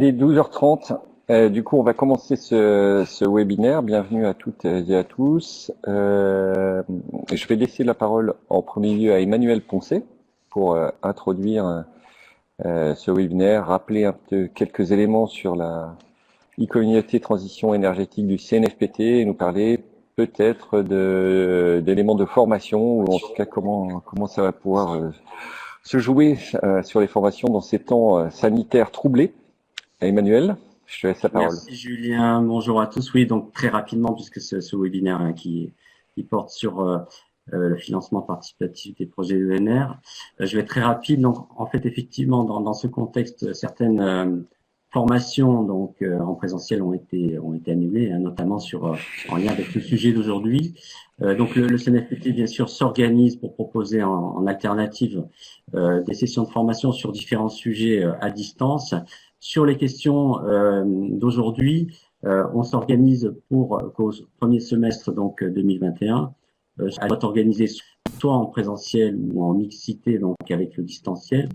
Il est 12h30. Du coup, on va commencer ce webinaire. Bienvenue à toutes et à tous. Je vais laisser la parole en premier lieu à Emmanuel Poncet pour introduire ce webinaire, rappeler un peu quelques éléments sur la e-communauté transition énergétique du CNFPT et nous parler peut-être d'éléments de formation ou en tout cas comment ça va pouvoir se jouer sur les formations dans ces temps sanitaires troublés. Emmanuel, je te laisse la parole. Merci Julien, bonjour à tous. Oui, donc très rapidement, puisque ce webinaire qui porte sur le financement participatif des projets ENR, je vais être très rapide. Donc en fait, effectivement, dans ce contexte, certaines formations en présentiel ont été annulées, hein, notamment en lien avec le sujet d'aujourd'hui. Donc le CNFPT, bien sûr, s'organise pour proposer en alternative des sessions de formation sur différents sujets à distance. Sur les questions d'aujourd'hui, on s'organise pour qu'au premier semestre 2021, ça doit être organisé soit en présentiel ou en mixité, donc avec le distanciel.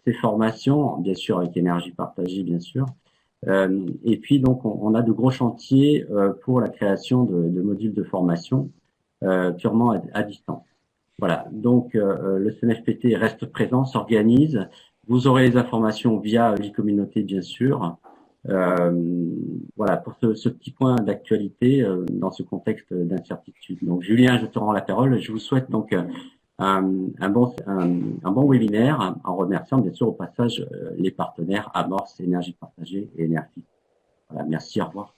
Ces formations, bien sûr avec énergie partagée, bien sûr. Et puis donc on a de gros chantiers pour la création de modules de formation purement à distance. Voilà, donc le CNFPT reste présent, s'organise. Vous aurez les informations via l'e-communauté, bien sûr. Voilà, pour ce petit point d'actualité dans ce contexte d'incertitude. Donc Julien, je te rends la parole. Je vous souhaite donc un bon webinaire en remerciant bien sûr au passage les partenaires Amorce, Énergie Partagée et Énergie. Voilà, merci, au revoir.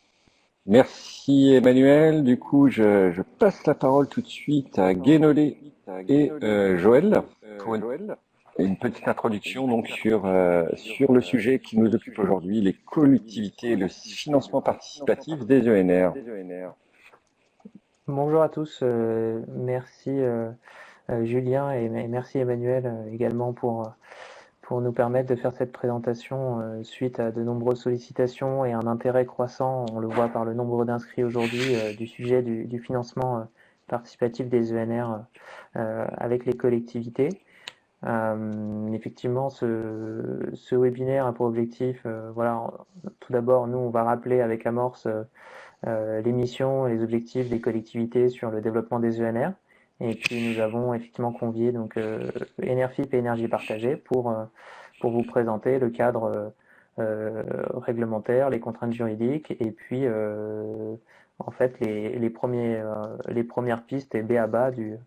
Merci Emmanuel. Du coup, je passe la parole tout de suite à Guénolé et Joël pour une petite introduction donc sur le sujet qui nous occupe aujourd'hui, les collectivités et le financement participatif des ENR. Bonjour à tous, merci Julien et merci Emmanuel également pour nous permettre de faire cette présentation suite à de nombreuses sollicitations et un intérêt croissant, on le voit par le nombre d'inscrits aujourd'hui, du sujet du financement participatif des ENR avec les collectivités. Effectivement, ce webinaire a pour objectif, voilà, tout d'abord, nous, on va rappeler avec Amorce les missions et les objectifs des collectivités sur le développement des ENR. Et puis, nous avons effectivement convié donc Enerfip et Énergie Partagée pour vous présenter le cadre réglementaire, les contraintes juridiques et puis en fait les premières pistes et b.a-ba du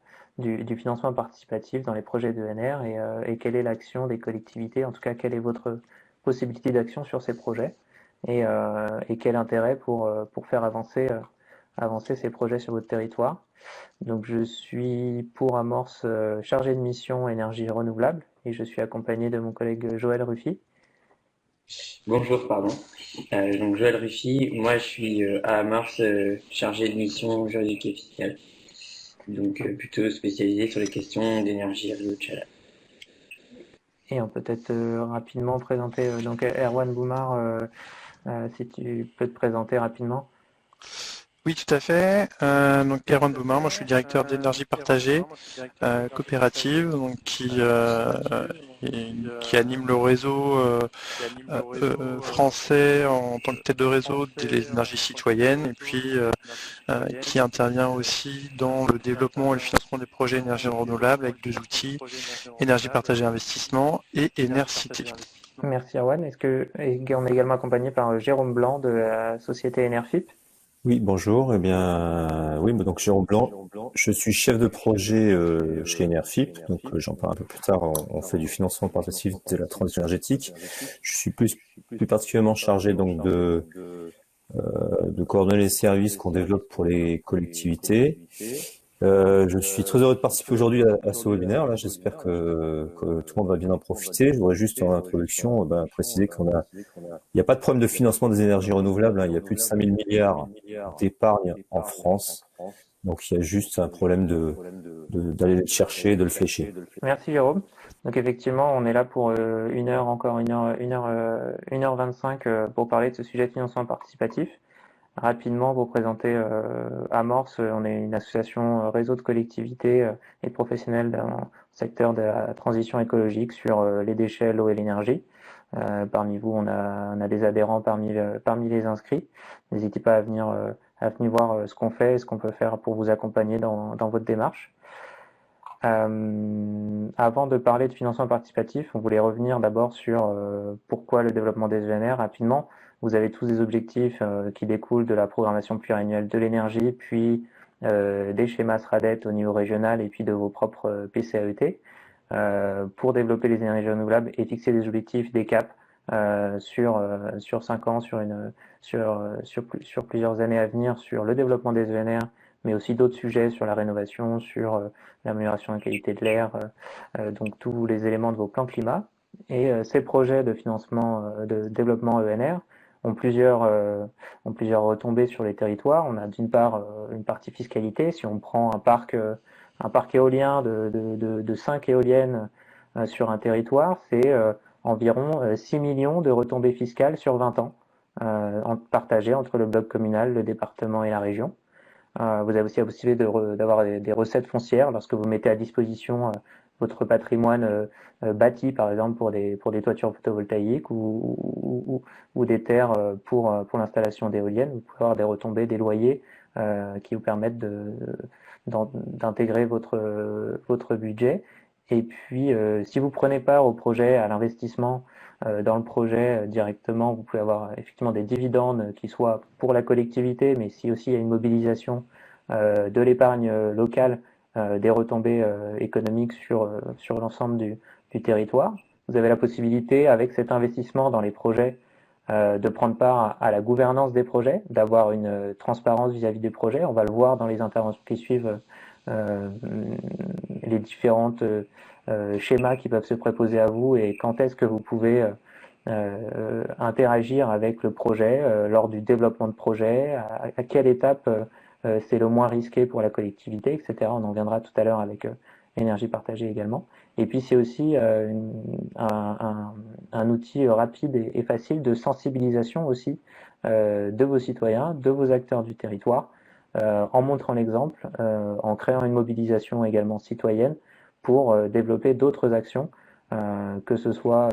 financement participatif dans les projets d'ENR et quelle est l'action des collectivités, en tout cas quelle est votre possibilité d'action sur ces projets et quel intérêt pour faire avancer ces projets sur votre territoire. Donc je suis pour Amorce chargé de mission énergie renouvelable et je suis accompagné de mon collègue Joël Ruffy. Bonjour, pardon. Donc Joël Ruffy, moi je suis à Amorce chargé de mission juridique et fiscale. Donc plutôt spécialisé sur les questions d'énergie renouvelable. Et on peut peut-être rapidement présenter donc Erwan Boumard, si tu peux te présenter rapidement. Oui, tout à fait. Donc Erwan Boumard, moi je suis directeur d'énergie partagée coopérative, donc qui anime le réseau français en tant que tête de réseau des énergies citoyennes et puis qui intervient aussi dans le développement et le financement des projets énergie renouvelable avec deux outils, énergie partagée investissement et Énercité. Merci Erwan. On est également accompagné par Jérôme Blanc de la société Enerfip. Oui, bonjour. Eh bien, oui, donc Jérôme Blanc, je suis chef de projet chez Enerfip. Donc, j'en parle un peu plus tard. On fait du financement participatif de la transition énergétique. Je suis plus particulièrement chargé donc de coordonner les services qu'on développe pour les collectivités. Je suis très heureux de participer aujourd'hui à ce webinaire. Là, j'espère que tout le monde va bien en profiter. Je voudrais juste en introduction préciser il n'y a pas de problème de financement des énergies renouvelables. Hein. Il y a plus de 5 000 milliards d'épargne en France. Donc, il y a juste un problème d'aller le chercher, de le flécher. Merci Jérôme. Donc effectivement, on est là pour 1h25 pour parler de ce sujet de financement participatif. Rapidement, vous présenter Amorce, on est une association réseau de collectivités et de professionnels dans le secteur de la transition écologique sur les déchets, l'eau et l'énergie. Parmi vous, on a des adhérents parmi les inscrits. N'hésitez pas à venir voir ce qu'on fait et ce qu'on peut faire pour vous accompagner dans votre démarche. Avant de parler de financement participatif, on voulait revenir d'abord sur pourquoi le développement des ENR rapidement. Vous avez tous des objectifs qui découlent de la programmation pluriannuelle de l'énergie, puis des schémas SRADET au niveau régional et puis de vos propres PCAET pour développer les énergies renouvelables et fixer des objectifs, des caps sur 5 ans, sur plusieurs années à venir sur le développement des ENR, mais aussi d'autres sujets sur la rénovation, sur l'amélioration de la qualité de l'air, donc tous les éléments de vos plans climat. Et ces projets de financement de développement ENR ont plusieurs retombées sur les territoires. On a d'une part une partie fiscalité. Si on prend un parc éolien de 5 éoliennes sur un territoire, c'est environ 6 millions de retombées fiscales sur 20 ans, partagées entre le bloc communal, le département et la région. Vous avez aussi la possibilité d'avoir des recettes foncières lorsque vous mettez à disposition votre patrimoine bâti, par exemple pour des toitures photovoltaïques ou des terres pour l'installation d'éoliennes. Vous pouvez avoir des retombées, des loyers qui vous permettent d'intégrer votre budget. Et puis, si vous prenez part au projet, à l'investissement dans le projet directement, vous pouvez avoir effectivement des dividendes qui soient pour la collectivité, mais si aussi il y a une mobilisation de l'épargne locale, des retombées économiques sur l'ensemble du territoire. Vous avez la possibilité, avec cet investissement dans les projets, de prendre part à la gouvernance des projets, d'avoir une transparence vis-à-vis des projets. On va le voir dans les interventions qui suivent, les différentes schémas qui peuvent se préposer à vous et quand est-ce que vous pouvez interagir avec le projet lors du développement de projet, à quelle étape c'est le moins risqué pour la collectivité, etc. On en viendra tout à l'heure avec l'énergie partagée également. Et puis c'est aussi un outil rapide et facile de sensibilisation aussi de vos citoyens, de vos acteurs du territoire, en montrant l'exemple, en créant une mobilisation également citoyenne pour développer d'autres actions, que ce soit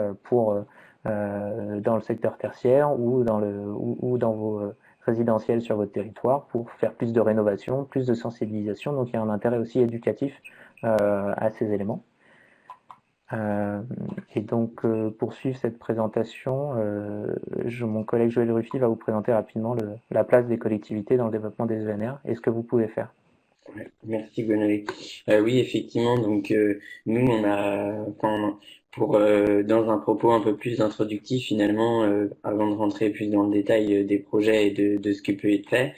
dans le secteur tertiaire ou dans vos résidentiels sur votre territoire pour faire plus de rénovation, plus de sensibilisation. Donc il y a un intérêt aussi éducatif à ces éléments. Et donc pour suivre cette présentation, mon collègue Joël Ruffy va vous présenter rapidement la place des collectivités dans le développement des ENR et ce que vous pouvez faire. Ouais, merci Gonolé. Oui, effectivement, donc nous on a dans un propos un peu plus introductif finalement, avant de rentrer plus dans le détail des projets et de ce qui peut être fait,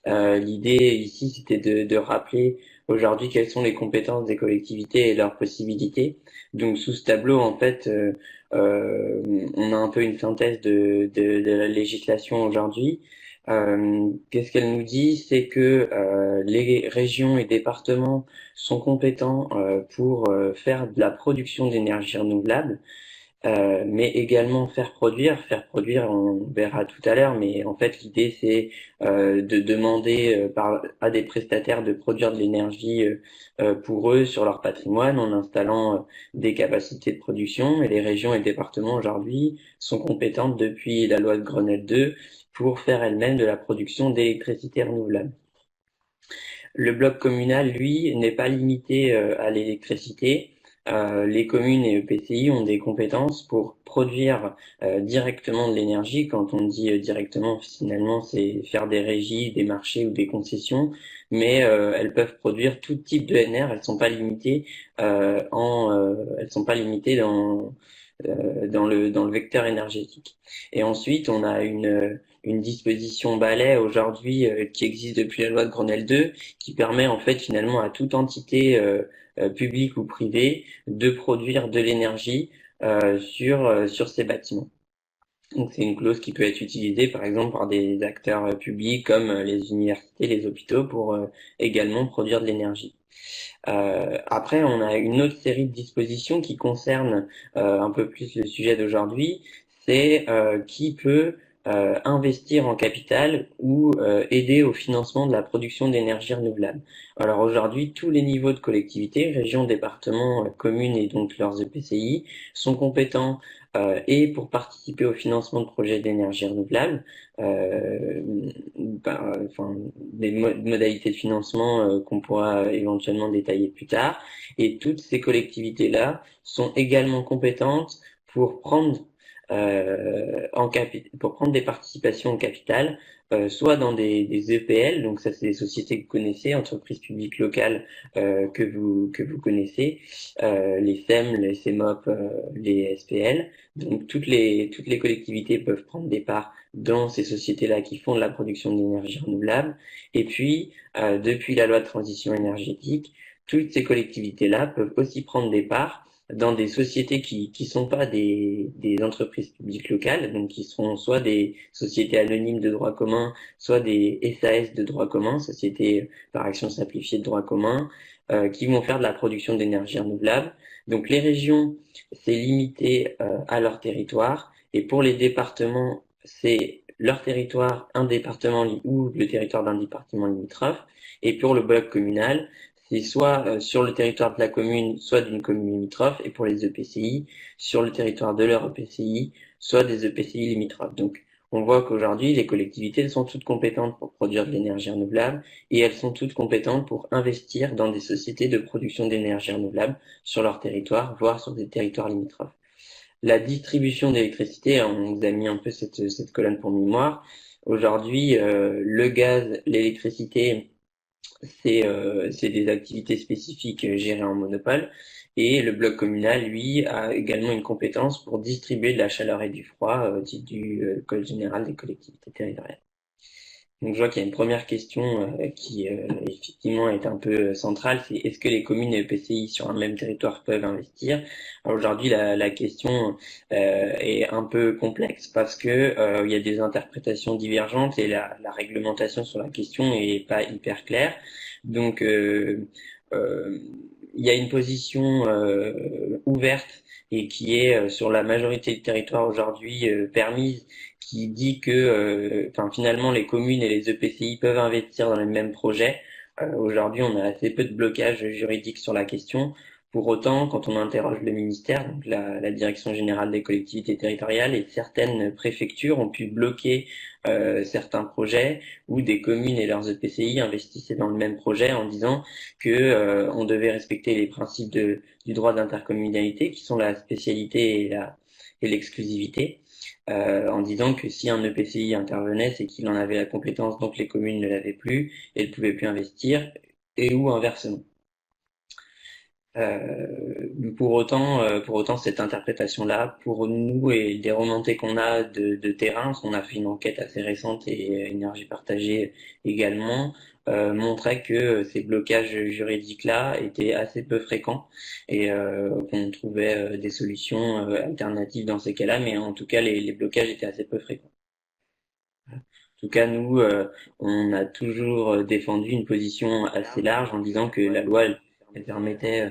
l'idée ici c'était de rappeler aujourd'hui quelles sont les compétences des collectivités et leurs possibilités. Donc sous ce tableau en fait on a un peu une synthèse de la législation aujourd'hui. Qu'est-ce qu'elle nous dit? C'est que les régions et départements sont compétents pour faire de la production d'énergie renouvelable, mais également faire produire, on verra tout à l'heure, mais en fait l'idée c'est de demander à des prestataires de produire de l'énergie pour eux sur leur patrimoine en installant des capacités de production, et les régions et départements aujourd'hui sont compétentes depuis la loi de Grenelle 2 pour faire elles-mêmes de la production d'électricité renouvelable. Le bloc communal, lui, n'est pas limité à l'électricité. Les communes et EPCI ont des compétences pour produire directement de l'énergie. Quand on dit directement, finalement, c'est faire des régies, des marchés ou des concessions, mais elles peuvent produire tout type de NR. Elles sont pas limitées elles sont pas limitées dans le vecteur énergétique. Et ensuite, on a une disposition balai aujourd'hui qui existe depuis la loi de Grenelle 2 qui permet en fait finalement à toute entité publique ou privée de produire de l'énergie sur ces bâtiments. Donc c'est une clause qui peut être utilisée par exemple par des acteurs publics comme les universités, les hôpitaux pour également produire de l'énergie. Après, on a une autre série de dispositions qui concernent un peu plus le sujet d'aujourd'hui, c'est qui peut investir en capital ou aider au financement de la production d'énergie renouvelable. Alors aujourd'hui, tous les niveaux de collectivité, régions, départements, communes et donc leurs EPCI sont compétents et pour participer au financement de projets d'énergie renouvelable, des modalités de financement qu'on pourra éventuellement détailler plus tard. Et toutes ces collectivités-là sont également compétentes pour prendre pour prendre des participations en capital, soit dans des EPL, donc ça c'est des sociétés que vous connaissez, entreprises publiques locales que vous connaissez, les SEM, les CEMOP, les SPL. Donc toutes les collectivités peuvent prendre des parts dans ces sociétés-là qui font de la production d'énergie renouvelable. Et puis depuis la loi de transition énergétique, toutes ces collectivités-là peuvent aussi prendre des parts dans des sociétés qui sont pas des entreprises publiques locales, donc qui seront soit des sociétés anonymes de droit commun, soit des SAS de droit commun, sociétés par action simplifiée de droit commun, qui vont faire de la production d'énergie renouvelable. Donc les régions, c'est limité à leur territoire, et pour les départements, c'est leur territoire, un département ou le territoire d'un département limitrophe, et pour le bloc communal, c'est soit sur le territoire de la commune, soit d'une commune limitrophe, et pour les EPCI, sur le territoire de leur EPCI, soit des EPCI limitrophes. Donc, on voit qu'aujourd'hui, les collectivités, elles sont toutes compétentes pour produire de l'énergie renouvelable, et elles sont toutes compétentes pour investir dans des sociétés de production d'énergie renouvelable sur leur territoire, voire sur des territoires limitrophes. La distribution d'électricité, on vous a mis un peu cette colonne pour mémoire. Aujourd'hui, le gaz, l'électricité, c'est des activités spécifiques gérées en monopole, et le bloc communal, lui, a également une compétence pour distribuer de la chaleur et du froid au titre du Code général des collectivités territoriales. Donc je vois qu'il y a une première question qui effectivement est un peu centrale, c'est est-ce que les communes et EPCI sur un même territoire peuvent investir? Alors aujourd'hui la question est un peu complexe parce que il y a des interprétations divergentes et la réglementation sur la question est pas hyper claire. Donc il y a une position ouverte et qui est sur la majorité du territoire aujourd'hui permise, qui dit que finalement les communes et les EPCI peuvent investir dans les mêmes projets. Aujourd'hui, on a assez peu de blocage juridique sur la question. Pour autant, quand on interroge le ministère, donc la Direction générale des collectivités territoriales et certaines préfectures ont pu bloquer certains projets où des communes et leurs EPCI investissaient dans le même projet en disant que on devait respecter les principes du droit d'intercommunalité qui sont la spécialité et l'exclusivité. En disant que si un EPCI intervenait, c'est qu'il en avait la compétence, donc les communes ne l'avaient plus et ne pouvaient plus investir, et ou inversement. Pour autant, cette interprétation-là, pour nous et des remontées qu'on a de terrain, parce qu'on a fait une enquête assez récente et Énergie Partagée également, montrait que ces blocages juridiques-là étaient assez peu fréquents et qu'on trouvait des solutions alternatives dans ces cas-là, mais en tout cas, les blocages étaient assez peu fréquents. En tout cas, nous, on a toujours défendu une position assez large en disant que la loi, elle permettait,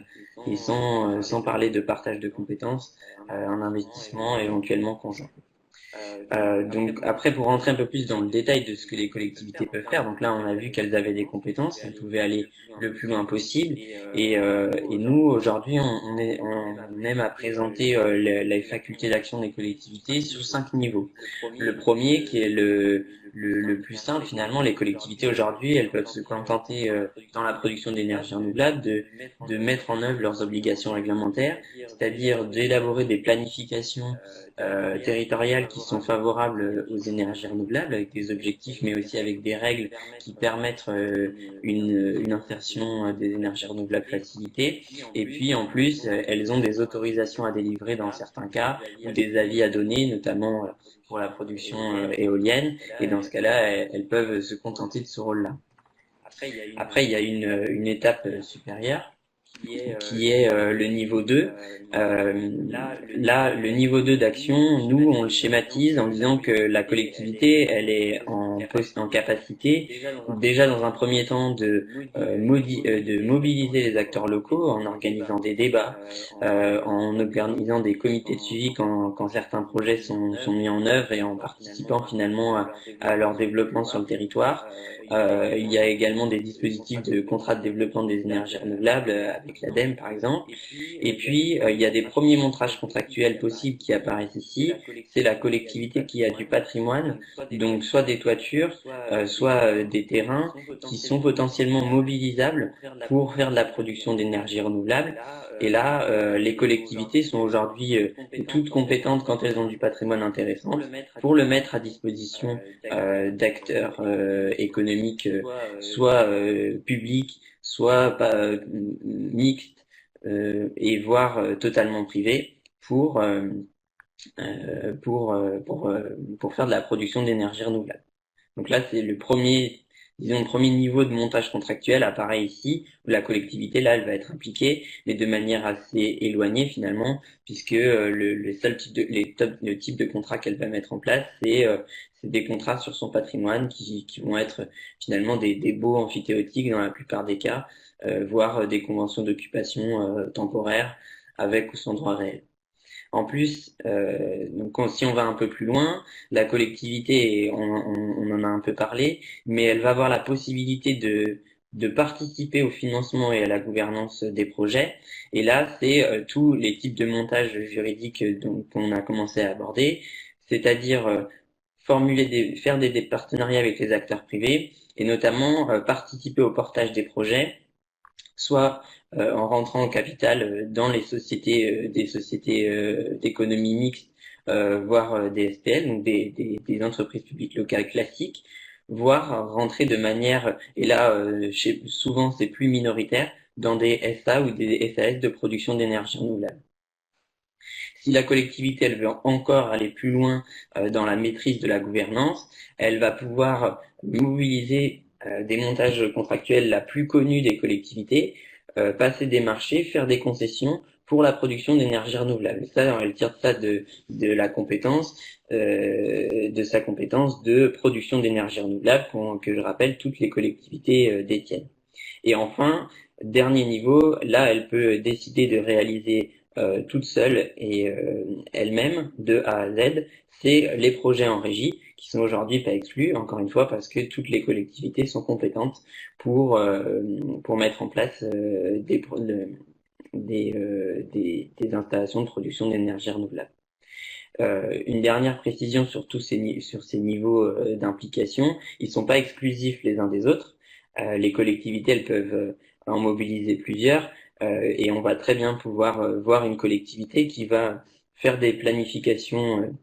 et sans parler de partage de compétences, un investissement éventuellement conjoint. Donc après, pour rentrer un peu plus dans le détail de ce que les collectivités peuvent faire, donc là on a vu qu'elles avaient des compétences, qu'elles pouvaient aller le plus loin possible, et nous aujourd'hui on aime à présenter les facultés d'action des collectivités sur 5 niveaux. Le premier qui est le plus simple, finalement, les collectivités aujourd'hui, elles peuvent se contenter dans la production d'énergie renouvelable de mettre en œuvre leurs obligations réglementaires, c'est-à-dire d'élaborer des planifications territoriales qui sont favorables aux énergies renouvelables, avec des objectifs, mais aussi avec des règles qui permettent une insertion des énergies renouvelables facilitées. Et puis, en plus, elles ont des autorisations à délivrer dans certains cas, ou des avis à donner, notamment pour la production éolienne. Et dans ce cas-là, elles peuvent se contenter de ce rôle-là. Après, il y a une étape supérieure qui est le niveau 2. Là, le niveau 2 d'action, nous, on le schématise en disant que la collectivité, elle est en capacité, déjà dans un premier temps, de mobiliser les acteurs locaux en organisant des débats, en organisant des comités de suivi quand certains projets sont mis en œuvre et en participant finalement à leur développement sur le territoire. Il y a également des dispositifs de contrat de développement des énergies renouvelables avec l'ADEME par exemple. Et puis, il y a des premiers montages contractuels possibles qui apparaissent ici. C'est la collectivité qui a du patrimoine, donc soit des toitures, soit des terrains qui sont potentiellement mobilisables pour faire de la production d'énergie renouvelable. Et là, les collectivités sont aujourd'hui toutes compétentes quand elles ont du patrimoine intéressant pour le mettre à disposition d'acteurs économiques, soit publics, soit mixtes, et voire totalement privés pour faire de la production d'énergie renouvelable. Donc là, c'est le premier niveau de montage contractuel apparaît ici, où la collectivité, là, elle va être impliquée, mais de manière assez éloignée finalement, puisque le type de contrat qu'elle va mettre en place, c'est des contrats sur son patrimoine qui vont être finalement des baux amphithéotiques dans la plupart des cas, voire des conventions d'occupation temporaire avec ou sans droit réel. En plus, donc si on va un peu plus loin, la collectivité, on en a un peu parlé, mais elle va avoir la possibilité de participer au financement et à la gouvernance des projets. Et là, c'est tous les types de montages juridiques qu'on a commencé à aborder, c'est-à-dire faire des partenariats avec les acteurs privés et notamment participer au portage des projets, soit en rentrant au capital dans les sociétés, des sociétés d'économie mixte, voire des SPL, donc des entreprises publiques locales classiques, voire rentrer de manière, et là souvent c'est plus minoritaire, dans des SA ou des SAS de production d'énergie renouvelable. Si la collectivité elle veut encore aller plus loin dans la maîtrise de la gouvernance, elle va pouvoir mobiliser des montages contractuels la plus connue des collectivités, passer des marchés, faire des concessions pour la production d'énergie renouvelable. Ça, elle tire ça de la compétence, de sa compétence de production d'énergie renouvelable que je rappelle toutes les collectivités détiennent. Et enfin, dernier niveau, là, elle peut décider de réaliser toute seule et elle-même de A à Z, c'est les projets en régie qui sont aujourd'hui pas exclus, encore une fois, parce que toutes les collectivités sont compétentes pour mettre en place des installations de production d'énergie renouvelable. Une dernière précision sur ces niveaux d'implication, ils sont pas exclusifs les uns des autres. Les collectivités, elles peuvent en mobiliser plusieurs, et on va très bien pouvoir voir une collectivité qui va faire des planifications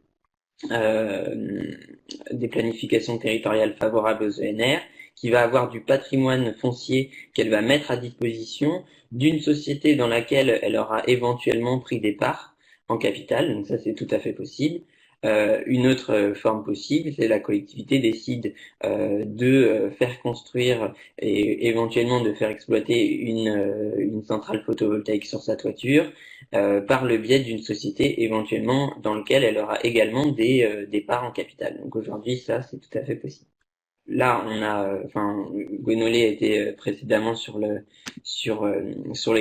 territoriales favorables aux ENR, qui va avoir du patrimoine foncier qu'elle va mettre à disposition d'une société dans laquelle elle aura éventuellement pris des parts en capital, donc ça c'est tout à fait possible. Une autre forme possible, c'est la collectivité décide de faire construire et éventuellement de faire exploiter une centrale photovoltaïque sur sa toiture par le biais d'une société éventuellement dans laquelle elle aura également des parts en capital. Donc aujourd'hui, ça c'est tout à fait possible. Là, Gwénolé était précédemment sur les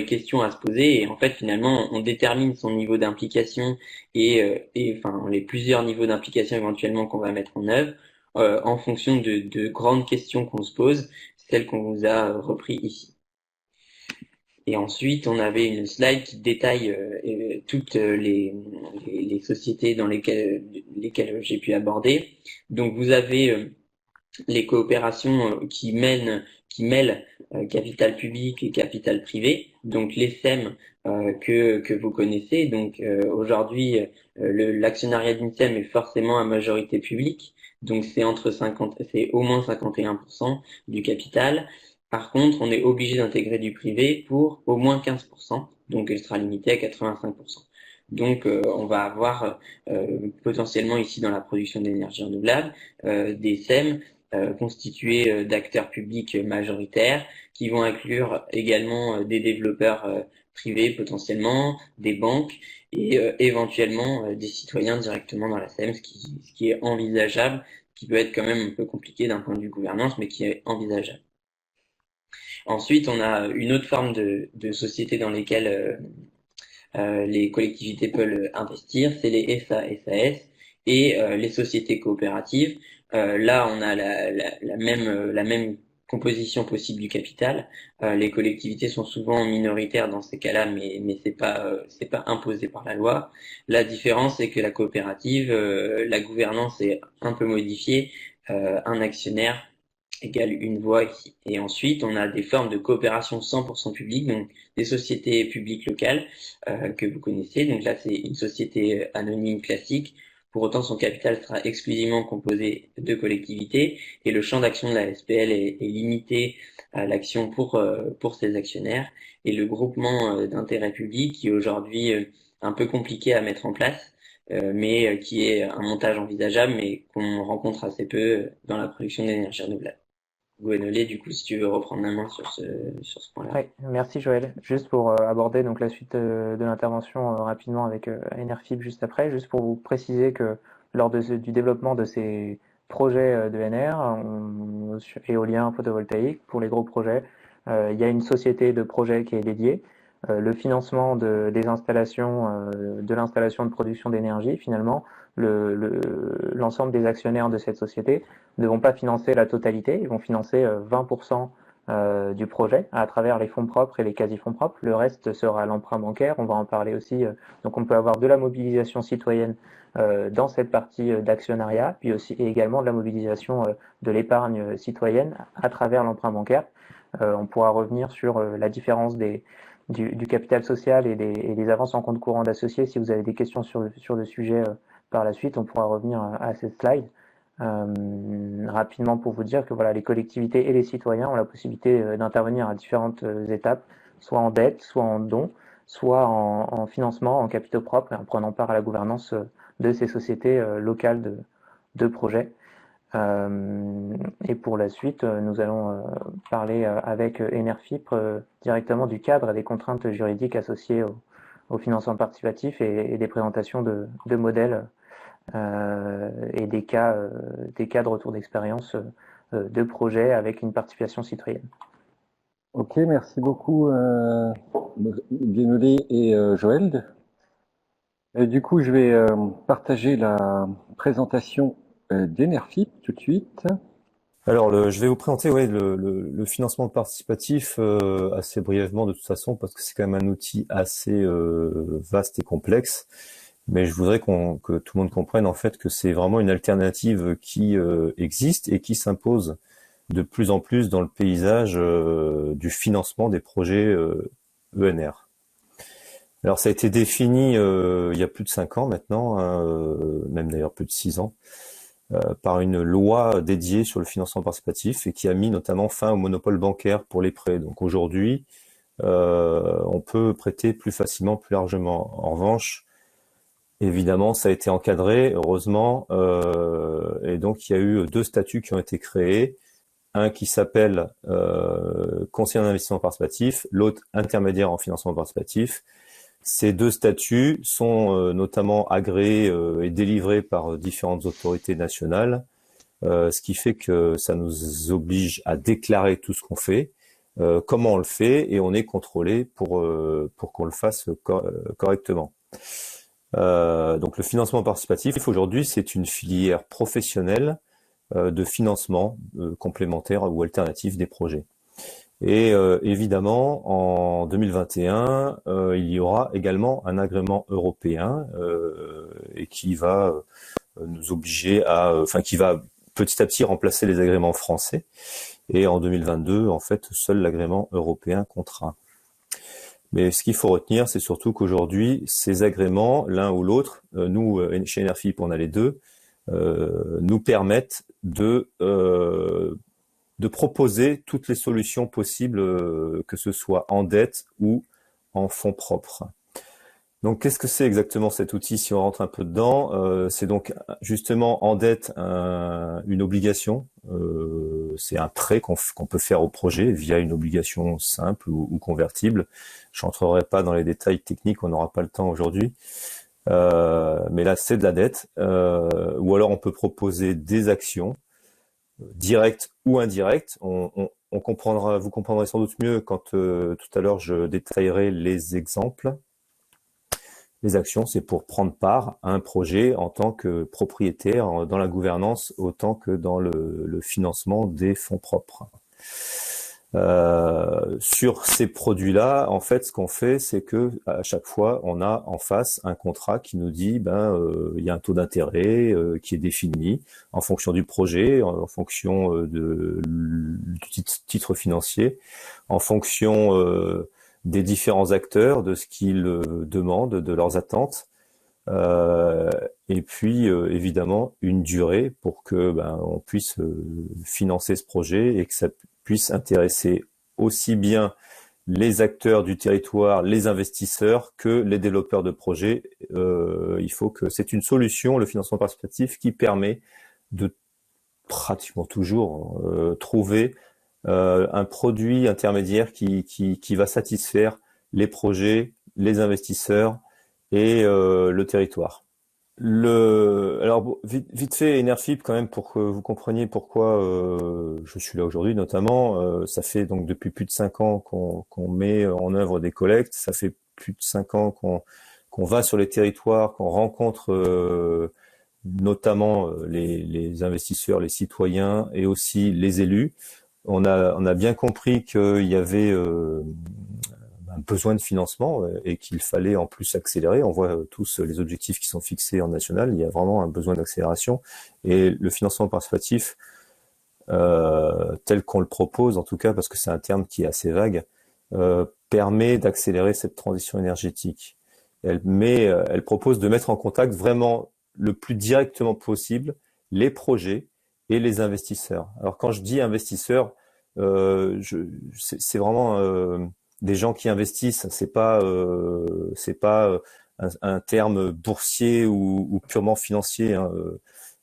questions à se poser et en fait finalement on détermine son niveau d'implication et les plusieurs niveaux d'implication éventuellement qu'on va mettre en œuvre en fonction de grandes questions qu'on se pose, celles qu'on vous a repris ici. Et ensuite, on avait une slide qui détaille toutes les sociétés dans lesquelles j'ai pu aborder. Donc vous avez les coopérations qui mêlent capital public et capital privé, donc les SEM que vous connaissez. Donc aujourd'hui, l'actionnariat d'une SEM est forcément à majorité publique, donc c'est au moins 51% du capital. Par contre, on est obligé d'intégrer du privé pour au moins 15%, donc elle sera limitée à 85%. Donc on va avoir potentiellement ici dans la production d'énergie renouvelable des SEM constitués d'acteurs publics majoritaires, qui vont inclure également des développeurs privés potentiellement, des banques et éventuellement des citoyens directement dans la SACEM, ce qui est envisageable, qui peut être quand même un peu compliqué d'un point de vue gouvernance, mais qui est envisageable. Ensuite, on a une autre forme de société dans lesquelles les collectivités peuvent investir, c'est les SA, SAS et les sociétés coopératives. Là, on a la même composition possible du capital. Les collectivités sont souvent minoritaires dans ces cas-là, mais c'est pas imposé par la loi. La différence, c'est que la coopérative, la gouvernance est un peu modifiée. Un actionnaire égale une voix ici. Et ensuite, on a des formes de coopération 100% publique, donc des sociétés publiques locales que vous connaissez. Donc là, c'est une société anonyme classique. Pour autant, son capital sera exclusivement composé de collectivités et le champ d'action de la SPL est limité à l'action pour ses actionnaires. Et le groupement d'intérêt public, qui est aujourd'hui un peu compliqué à mettre en place, mais qui est un montage envisageable, mais qu'on rencontre assez peu dans la production d'énergie renouvelable. Gwenolé, du coup, si tu veux reprendre la main sur ce point-là. Oui, merci Joël. Juste pour aborder donc la suite de l'intervention rapidement avec Enerfib juste après, juste pour vous préciser que lors du développement de ces projets d'ENR, éolien, photovoltaïque, pour les gros projets, il y a une société de projet qui est dédiée. Le financement des installations, de l'installation de production d'énergie, finalement, l'ensemble des actionnaires de cette société ne vont pas financer la totalité, ils vont financer 20% du projet à travers les fonds propres et les quasi-fonds propres. Le reste sera l'emprunt bancaire, on va en parler aussi. Donc on peut avoir de la mobilisation citoyenne dans cette partie d'actionnariat, puis aussi et également de la mobilisation de l'épargne citoyenne à travers l'emprunt bancaire. On pourra revenir sur la différence du capital social et des avances en compte courant d'associés. Si vous avez des questions sur le sujet par la suite, on pourra revenir à cette slide. Rapidement pour vous dire que voilà, les collectivités et les citoyens ont la possibilité d'intervenir à différentes étapes, soit en dette, soit en dons, soit en financement, en capitaux propres, et en prenant part à la gouvernance de ces sociétés locales de projets. Et pour la suite, nous allons parler avec Enerfip directement du cadre et des contraintes juridiques associées au financement participatif et des présentations de modèles et des cas de retour d'expérience de projets avec une participation citoyenne. Ok, merci beaucoup Gwenolé et Joël. Et du coup, je vais partager la présentation d'Enerfip tout de suite. Alors, je vais vous présenter le financement participatif assez brièvement de toute façon, parce que c'est quand même un outil assez vaste et complexe. Mais je voudrais que tout le monde comprenne en fait que c'est vraiment une alternative qui existe et qui s'impose de plus en plus dans le paysage du financement des projets ENR. Alors ça a été défini il y a plus de 5 ans maintenant, même d'ailleurs plus de 6 ans, par une loi dédiée sur le financement participatif et qui a mis notamment fin au monopole bancaire pour les prêts. Donc aujourd'hui, on peut prêter plus facilement, plus largement. En revanche, évidemment, ça a été encadré, heureusement, et donc il y a eu 2 statuts qui ont été créés, un qui s'appelle conseiller en investissement participatif, l'autre intermédiaire en financement participatif. Ces 2 statuts sont notamment agréés et délivrés par différentes autorités nationales, ce qui fait que ça nous oblige à déclarer tout ce qu'on fait, comment on le fait, et on est contrôlé pour qu'on le fasse correctement. Donc le financement participatif, aujourd'hui, c'est une filière professionnelle de financement complémentaire ou alternatif des projets. Et évidemment, en 2021, il y aura également un agrément européen et qui va nous obliger qui va petit à petit remplacer les agréments français. Et en 2022, en fait, seul l'agrément européen comptera. Mais ce qu'il faut retenir, c'est surtout qu'aujourd'hui, ces agréments, l'un ou l'autre, nous, chez Enerfip, on a les 2, nous permettent de proposer toutes les solutions possibles, que ce soit en dette ou en fonds propres. Donc, qu'est-ce que c'est exactement cet outil si on rentre un peu dedans? C'est donc justement en dette une obligation. C'est un prêt qu'on peut faire au projet via une obligation simple ou convertible. Je rentrerai pas dans les détails techniques, on n'aura pas le temps aujourd'hui. Mais là, c'est de la dette. Ou alors, on peut proposer des actions directes ou indirectes. On comprendra, vous comprendrez sans doute mieux quand tout à l'heure je détaillerai les exemples. Les actions, c'est pour prendre part à un projet en tant que propriétaire dans la gouvernance autant que dans le financement des fonds propres. Sur ces produits-là, en fait, ce qu'on fait, c'est que à chaque fois, on a en face un contrat qui nous dit, il y a un taux d'intérêt qui est défini en fonction du projet, en fonction du titre financier, en fonction des différents acteurs, de ce qu'ils demandent, de leurs attentes, et puis évidemment une durée pour que on puisse financer ce projet et que ça puisse intéresser aussi bien les acteurs du territoire, les investisseurs, que les développeurs de projets. Il faut que c'est une solution, le financement participatif, qui permet de pratiquement toujours trouver un produit intermédiaire qui va satisfaire les projets, les investisseurs et le territoire. Alors vite fait, Enerfip quand même pour que vous compreniez pourquoi je suis là aujourd'hui notamment. Ça fait donc depuis plus de 5 ans qu'on met en œuvre des collectes. Ça fait plus de 5 ans qu'on va sur les territoires, qu'on rencontre notamment les investisseurs, les citoyens et aussi les élus. On a bien compris qu'il y avait un besoin de financement et qu'il fallait en plus accélérer. On voit tous les objectifs qui sont fixés en national. Il y a vraiment un besoin d'accélération. Et le financement participatif, tel qu'on le propose, en tout cas, parce que c'est un terme qui est assez vague, permet d'accélérer cette transition énergétique. Elle propose de mettre en contact vraiment le plus directement possible les projets et les investisseurs. Alors quand je dis investisseurs, c'est vraiment des gens qui investissent. C'est pas un terme boursier ou purement financier. Hein.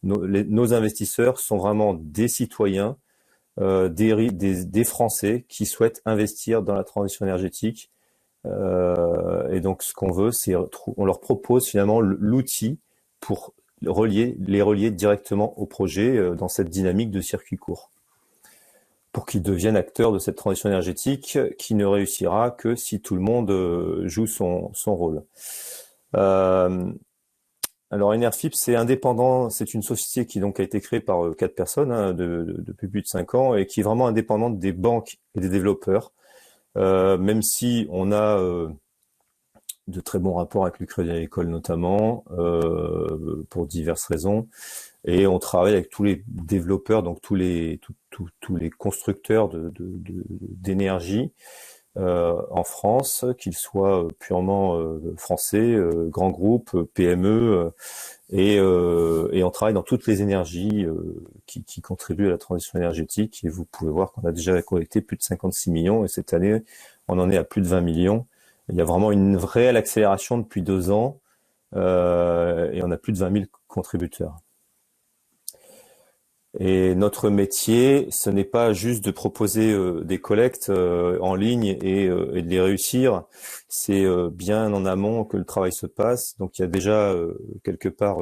Nos investisseurs sont vraiment des citoyens, des Français qui souhaitent investir dans la transition énergétique. Et donc ce qu'on veut, c'est on leur propose finalement l'outil pour les relier directement au projet dans cette dynamique de circuit court, pour qu'ils deviennent acteurs de cette transition énergétique qui ne réussira que si tout le monde joue son rôle. Alors Enerfip, c'est indépendant, c'est une société qui donc a été créée par 4 personnes depuis plus de 5 ans et qui est vraiment indépendante des banques et des développeurs, même si on a de très bons rapports avec le Crédit Agricole notamment, pour diverses raisons. Et on travaille avec tous les développeurs, donc tous les constructeurs d'énergie en France, qu'ils soient purement français, grands groupes, PME, et on travaille dans toutes les énergies qui contribuent à la transition énergétique. Et vous pouvez voir qu'on a déjà collecté plus de 56 millions, et cette année, on en est à plus de 20 millions. Il y a vraiment une réelle accélération depuis 2 ans, et on a plus de 20 000 contributeurs. Et notre métier, ce n'est pas juste de proposer des collectes en ligne et de les réussir. C'est bien en amont que le travail se passe. Donc il y a déjà quelque part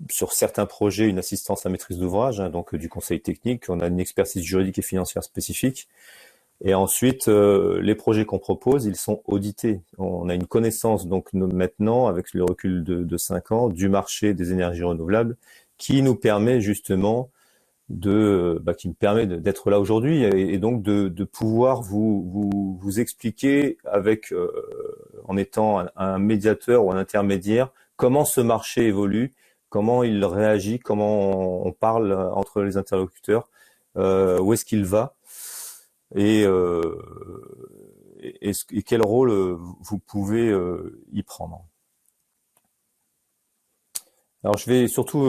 sur certains projets une assistance à maîtrise d'ouvrage, donc du conseil technique. On a une expertise juridique et financière spécifique. Et ensuite, les projets qu'on propose, ils sont audités. On a une connaissance donc maintenant, avec le recul de 5 ans, du marché des énergies renouvelables, qui nous permet justement qui me permet d'être là aujourd'hui et donc de pouvoir vous expliquer en étant un médiateur ou un intermédiaire, comment ce marché évolue, comment il réagit, comment on parle entre les interlocuteurs, où est-ce qu'il va et quel rôle vous pouvez y prendre. Alors je vais surtout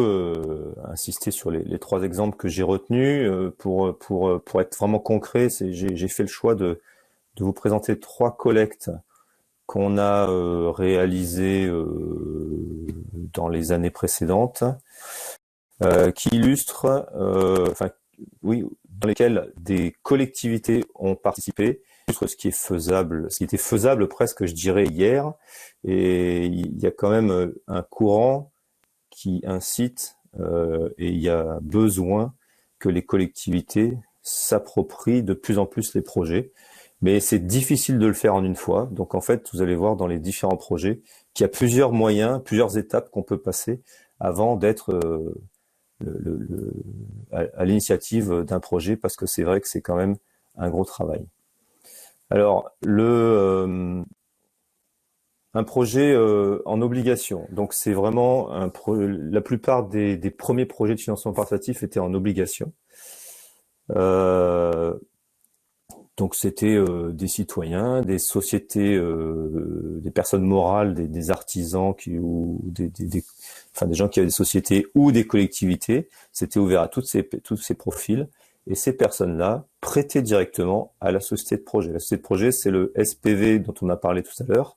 insister sur les 3 exemples que j'ai retenus pour être vraiment concret. J'ai fait le choix de vous présenter 3 collectes qu'on a réalisé dans les années précédentes, qui illustrent, dans lesquels des collectivités ont participé, ce qui est faisable, ce qui était faisable presque, je dirais, hier. Et il y a quand même un courant qui incite, et il y a besoin que les collectivités s'approprient de plus en plus les projets. Mais c'est difficile de le faire en une fois. Donc en fait, vous allez voir dans les différents projets qu'il y a plusieurs moyens, plusieurs étapes qu'on peut passer avant d'être à l'initiative d'un projet, parce que c'est vrai que c'est quand même un gros travail. Alors, un projet en obligation. Donc c'est vraiment la plupart des premiers projets de financement participatif étaient en obligation. Donc c'était des citoyens, des sociétés, des personnes morales, des artisans ou des gens qui avaient des sociétés ou des collectivités. C'était ouvert à tous ces profils. Et ces personnes-là prêtaient directement à la société de projet. La société de projet, c'est le SPV dont on a parlé tout à l'heure.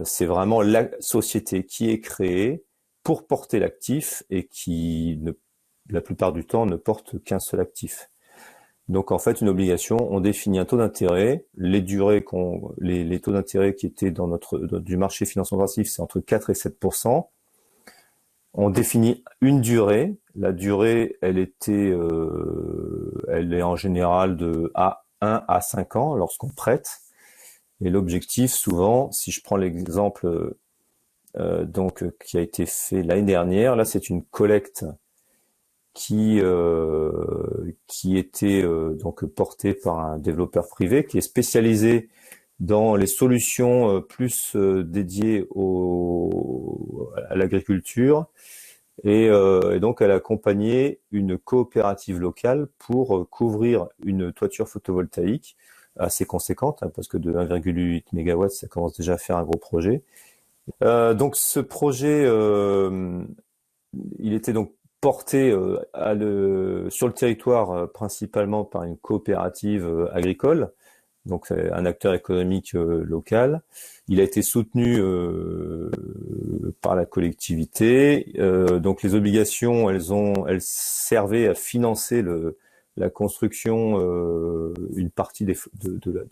C'est vraiment la société qui est créée pour porter l'actif et qui, la plupart du temps, ne porte qu'un seul actif. Donc en fait, une obligation, on définit un taux d'intérêt, les taux d'intérêt qui étaient du marché financement participatif, c'est entre 4 et 7%. On définit une durée. La durée, elle est en général de 1 à 5 ans lorsqu'on prête. Et l'objectif, souvent, si je prends l'exemple qui a été fait l'année dernière, là c'est une collecte qui était donc portée par un développeur privé qui est spécialisé dans les solutions plus dédiées à l'agriculture, et donc elle a accompagné une coopérative locale pour couvrir une toiture photovoltaïque assez conséquente, hein, parce que de 1,8 MW, ça commence déjà à faire un gros projet. Donc ce projet, il était donc porté sur le territoire principalement par une coopérative agricole, donc un acteur économique local. Il a été soutenu par la collectivité. Donc les obligations, elles servaient à financer la construction, une partie de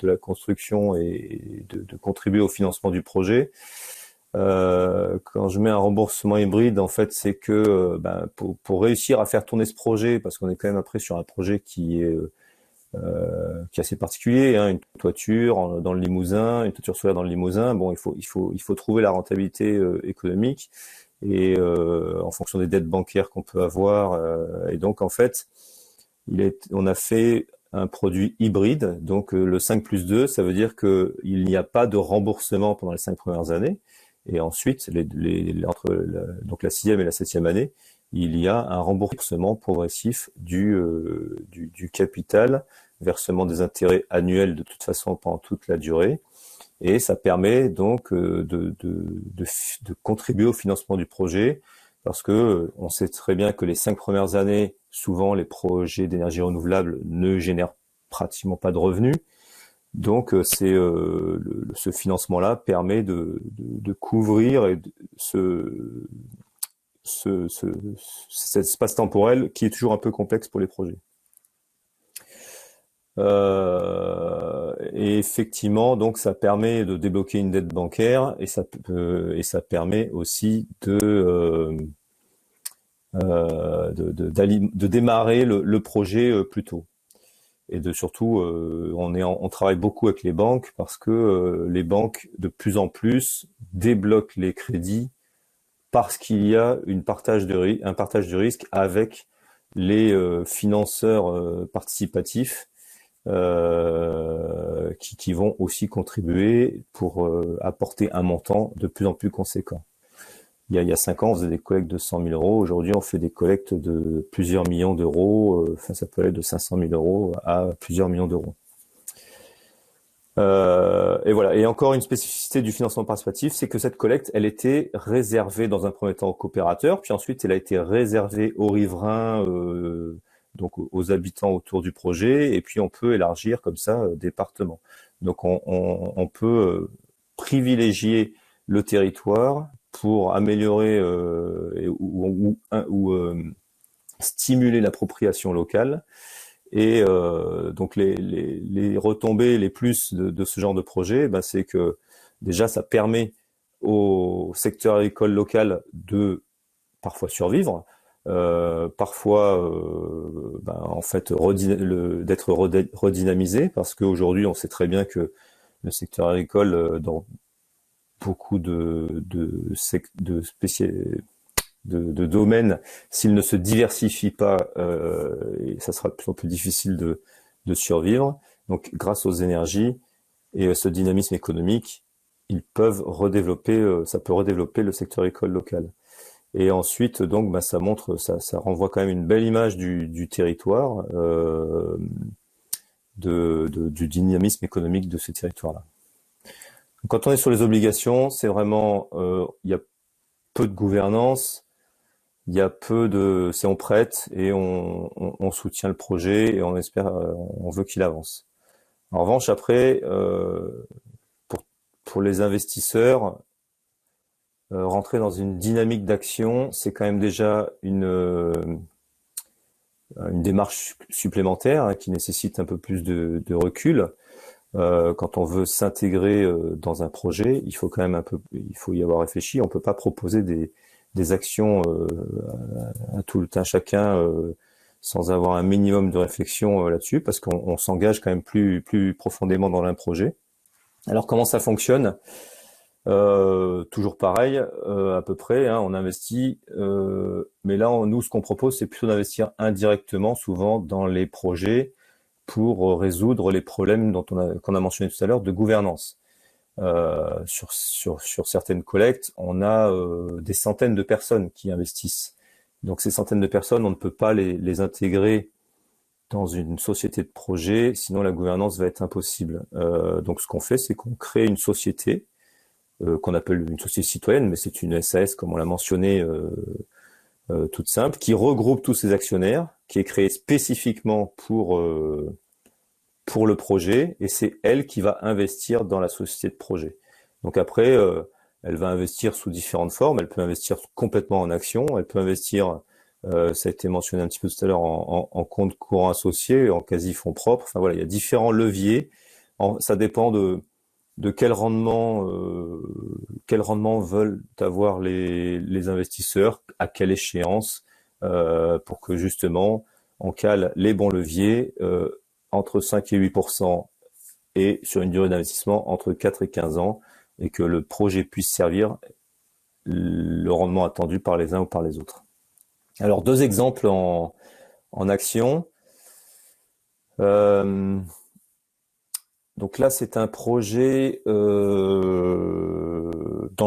la construction, et de contribuer au financement du projet. Quand je mets un remboursement hybride, en fait, c'est que pour réussir à faire tourner ce projet, parce qu'on est quand même après sur un projet qui est assez particulier, hein, une toiture dans le Limousin, une toiture solaire dans le Limousin. Bon, il faut trouver la rentabilité économique, et en fonction des dettes bancaires qu'on peut avoir. Et donc, en fait, on a fait un produit hybride. Donc, le 5+2, ça veut dire que il n'y a pas de remboursement pendant les 5 premières années. Et ensuite, entre donc la 6e et la 7e année, il y a un remboursement progressif du capital, versement des intérêts annuels de toute façon pendant toute la durée. Et ça permet donc de contribuer au financement du projet, parce que on sait très bien que les 5 premières années, souvent les projets d'énergie renouvelable ne génèrent pratiquement pas de revenus. Donc ce financement-là permet de couvrir cet espace temporel qui est toujours un peu complexe pour les projets. Et effectivement, donc ça permet de débloquer une dette bancaire, et ça permet aussi de démarrer le projet plus tôt. Et surtout, on travaille beaucoup avec les banques, parce que les banques de plus en plus débloquent les crédits, parce qu'il y a un partage de risque avec les financeurs participatifs, qui vont aussi contribuer pour apporter un montant de plus en plus conséquent. Il y a 5 ans, on faisait des collectes de 100 000 euros. Aujourd'hui, on fait des collectes de plusieurs millions d'euros. Ça peut aller de 500 000 euros à plusieurs millions d'euros. Et voilà. Et encore une spécificité du financement participatif, c'est que cette collecte, elle était réservée dans un premier temps aux coopérateurs, puis ensuite elle a été réservée aux riverains, donc aux habitants autour du projet, et puis on peut élargir comme ça département. Donc on peut privilégier le territoire pour améliorer ou stimuler l'appropriation locale. Et donc les retombées, les plus de ce genre de projet, ben, c'est que déjà ça permet au secteur agricole local de parfois survivre, parfois en fait d'être redynamisé, parce qu'aujourd'hui on sait très bien que le secteur agricole dans beaucoup de domaines, s'il ne se diversifie pas, ça sera de plus en plus difficile de survivre. Donc grâce aux énergies et ce dynamisme économique, ils peuvent redévelopper, ça peut redévelopper le secteur agricole local. Et ensuite, donc, ça montre, ça renvoie quand même une belle image du territoire, du dynamisme économique de ces territoires-là. Quand on est sur les obligations, c'est vraiment, il y a peu de gouvernance, il y a c'est on prête et on soutient le projet et on espère, on veut qu'il avance. En revanche, après, pour les investisseurs, rentrer dans une dynamique d'action, c'est quand même déjà une démarche supplémentaire qui nécessite un peu plus de recul. Quand on veut s'intégrer dans un projet, il faut quand même il faut y avoir réfléchi. On peut pas proposer des actions à tout un chacun sans avoir un minimum de réflexion là-dessus, parce qu'on s'engage quand même plus profondément dans un projet. Alors comment ça fonctionne? Toujours pareil, à peu près, hein, on investit, mais là, nous, ce qu'on propose, c'est plutôt d'investir indirectement, souvent dans les projets, pour résoudre les problèmes qu'on a mentionné tout à l'heure de gouvernance. Sur certaines collectes, on a des centaines de personnes qui investissent. Donc ces centaines de personnes, on ne peut pas les intégrer dans une société de projet, sinon la gouvernance va être impossible. Donc ce qu'on fait, c'est qu'on crée une société qu'on appelle une société citoyenne, mais c'est une SAS, comme on l'a mentionné, toute simple, qui regroupe tous ces actionnaires, qui est créée spécifiquement pour le projet, et c'est elle qui va investir dans la société de projet. Donc après, elle va investir sous différentes formes. Elle peut investir complètement en actions, elle peut investir, ça a été mentionné un petit peu tout à l'heure, en compte courant associé, en quasi fonds propres. Enfin voilà, il y a différents leviers. Ça dépend de quel rendement veulent avoir les investisseurs, à quelle échéance, pour que justement on cale les bons leviers entre 5 et 8% et sur une durée d'investissement entre 4 et 15 ans, et que le projet puisse servir le rendement attendu par les uns ou par les autres. Alors 2 exemples en action. Donc là, c'est un projet dans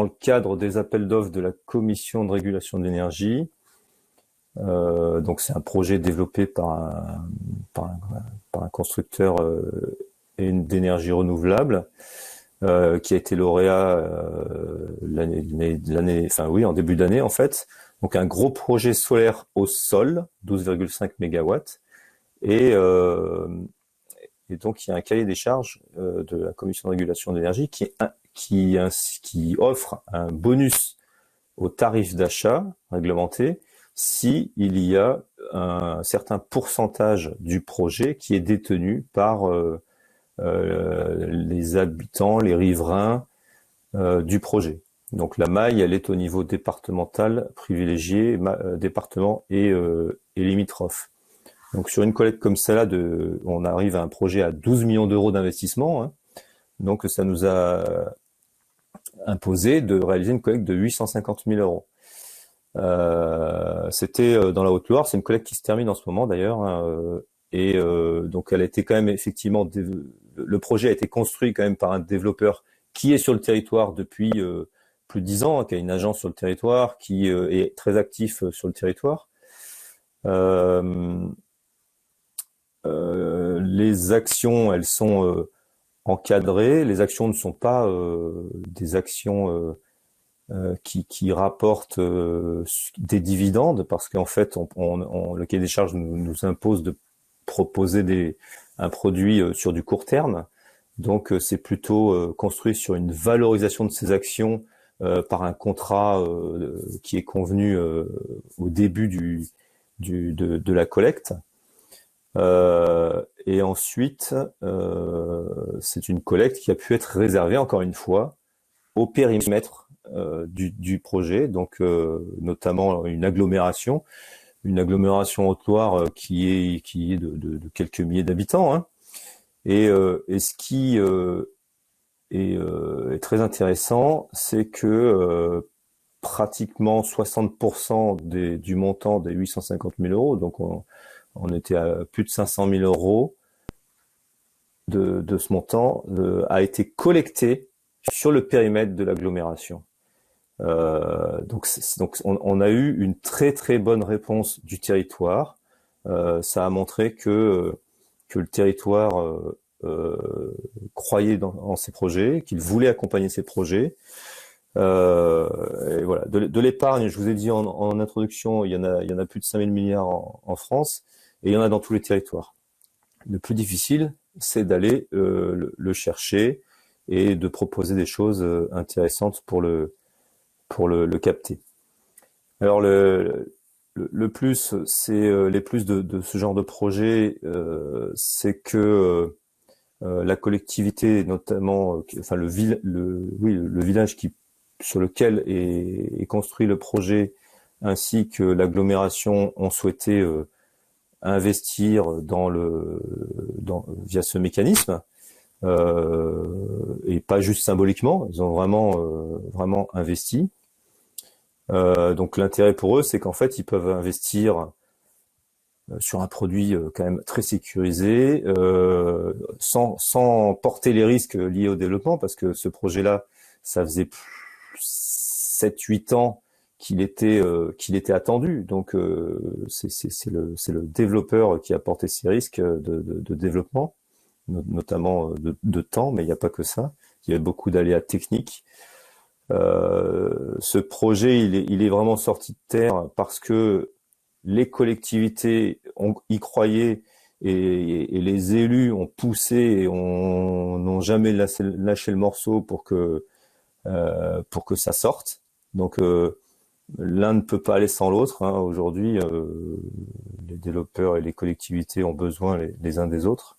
le cadre des appels d'offres de la Commission de régulation de l'énergie. Donc c'est un projet développé par un constructeur d'énergie renouvelable qui a été lauréat en début d'année en fait. Donc un gros projet solaire au sol, 12,5 mégawatts, et donc il y a un cahier des charges de la Commission de régulation de l'énergie qui offre un bonus au tarif d'achat réglementé si il y a un certain pourcentage du projet qui est détenu par les habitants, les riverains du projet. Donc la maille, elle est au niveau départemental privilégié, département et limitrophe. Donc sur une collecte comme celle-là, on arrive à un projet à 12 millions d'euros d'investissement. Hein. Donc ça nous a imposé de réaliser une collecte de 850 000 euros. C'était dans la Haute-Loire, c'est une collecte qui se termine en ce moment d'ailleurs, hein, et donc elle a été quand même effectivement, le projet a été construit quand même par un développeur qui est sur le territoire depuis plus de 10 ans, hein, qui a une agence sur le territoire, qui est très actif sur le territoire. Les actions, elles sont encadrées. Les actions ne sont pas des actions qui rapporte des dividendes, parce qu'en fait, le cahier des charges nous impose de proposer un produit sur du court terme. Donc, c'est plutôt construit sur une valorisation de ces actions par un contrat qui est convenu au début de la collecte. Et ensuite, c'est une collecte qui a pu être réservée, encore une fois, au périmètre du projet, donc notamment une agglomération Haute-Loire qui est de quelques milliers d'habitants, hein. Et ce qui est très intéressant, c'est que pratiquement 60% du montant des 850 000 euros, donc on était à plus de 500 000 euros de ce montant, a été collecté sur le périmètre de l'agglomération. Donc on a eu une très très bonne réponse du territoire. Ça a montré que le territoire croyait en ces projets, qu'il voulait accompagner ces projets. Et voilà, de l'épargne, je vous ai dit en introduction, il y en a plus de 5 000 milliards en France, et il y en a dans tous les territoires. Le plus difficile, c'est d'aller le chercher et de proposer des choses intéressantes pour le capter. Alors le plus, c'est les plus de ce genre de projet, c'est que la collectivité, notamment, enfin le village sur lequel est construit le projet, ainsi que l'agglomération, ont souhaité investir via ce mécanisme, et pas juste symboliquement. Ils ont vraiment investi. Donc l'intérêt pour eux, c'est qu'en fait, ils peuvent investir sur un produit quand même très sécurisé, sans porter les risques liés au développement, parce que ce projet-là, ça faisait 7-8 ans qu'il était attendu. Donc c'est le développeur qui a porté ces risques de développement, notamment de temps, mais il n'y a pas que ça. Il y a beaucoup d'aléas techniques. Ce projet, il est vraiment sorti de terre parce que les collectivités y croyaient, et les élus ont poussé et n'ont jamais lâché le morceau pour que ça sorte. Donc l'un ne peut pas aller sans l'autre, hein. Aujourd'hui, les développeurs et les collectivités ont besoin les uns des autres.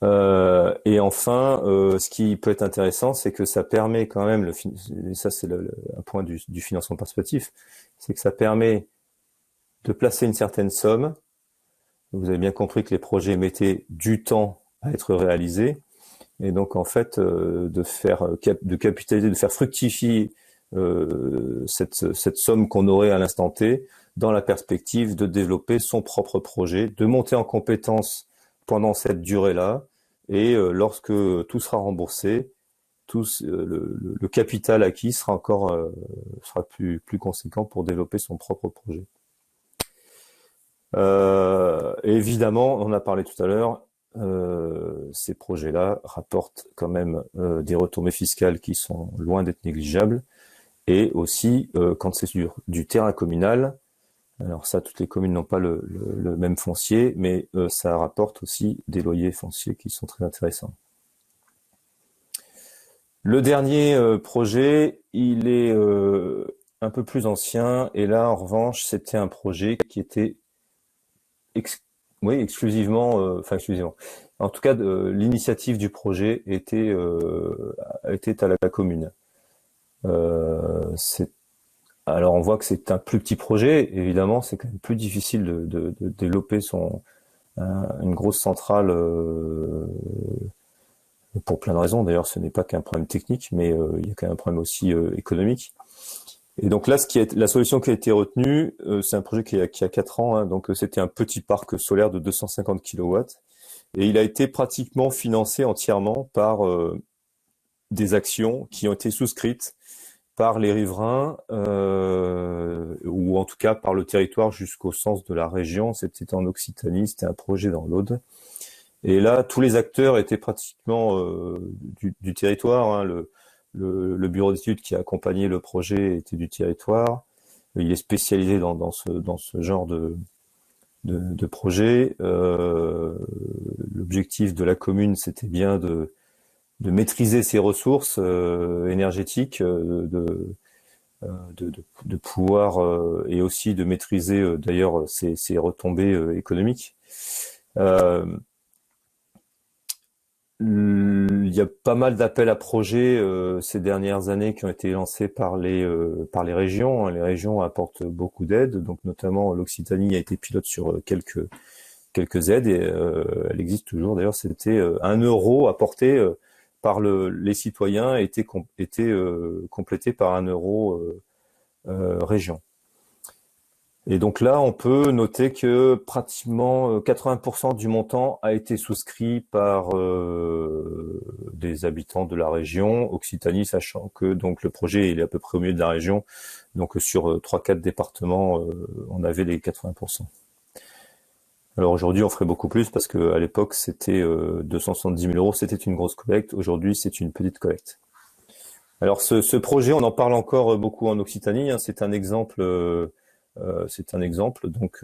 Et enfin, ce qui peut être intéressant, c'est que ça permet quand même, ça c'est un point du financement participatif, c'est que ça permet de placer une certaine somme. Vous avez bien compris que les projets mettaient du temps à être réalisés, et donc en fait de capitaliser, de faire fructifier cette somme qu'on aurait à l'instant T, dans la perspective de développer son propre projet, de monter en compétence pendant cette durée-là, et lorsque tout sera remboursé, le capital acquis sera plus conséquent pour développer son propre projet. Et évidemment, on a parlé tout à l'heure, ces projets-là rapportent quand même des retombées fiscales qui sont loin d'être négligeables, et aussi quand c'est du terrain communal. Alors ça, toutes les communes n'ont pas le même foncier, mais ça rapporte aussi des loyers fonciers qui sont très intéressants. Le dernier projet, il est un peu plus ancien, et là, en revanche, c'était un projet qui était exclusivement, en tout cas, l'initiative du projet était à la commune. Alors on voit que c'est un plus petit projet, évidemment, c'est quand même plus difficile de développer une grosse centrale pour plein de raisons. D'ailleurs, ce n'est pas qu'un problème technique, mais il y a quand même un problème aussi économique. Et donc là, la solution qui a été retenue, c'est un projet qui a 4 ans, hein, donc c'était un petit parc solaire de 250 kW, et il a été pratiquement financé entièrement par des actions qui ont été souscrites par les riverains, ou en tout cas par le territoire jusqu'au sens de la région. C'était en Occitanie, c'était un projet dans l'Aude. Et là, tous les acteurs étaient pratiquement du territoire, hein. le bureau d'études qui a accompagné le projet était du territoire. Il est spécialisé dans ce genre de projet. L'objectif de la commune, c'était bien de maîtriser ses ressources énergétiques, de pouvoir et aussi de maîtriser d'ailleurs ses retombées économiques. Il y a pas mal d'appels à projets ces dernières années qui ont été lancés par les régions. Les régions apportent beaucoup d'aides, donc notamment l'Occitanie a été pilote sur quelques aides et elle existe toujours. D'ailleurs, c'était 1 euro apporté par les citoyens était complété par 1 euro région. Et donc là, on peut noter que pratiquement 80% du montant a été souscrit par des habitants de la région Occitanie, sachant que donc le projet il est à peu près au milieu de la région. Donc sur 3-4 départements, on avait les 80%. Alors aujourd'hui, on ferait beaucoup plus parce que à l'époque, c'était 270 000 euros, c'était une grosse collecte. Aujourd'hui, c'est une petite collecte. Alors ce projet, on en parle encore beaucoup en Occitanie. Hein, c'est un exemple. Donc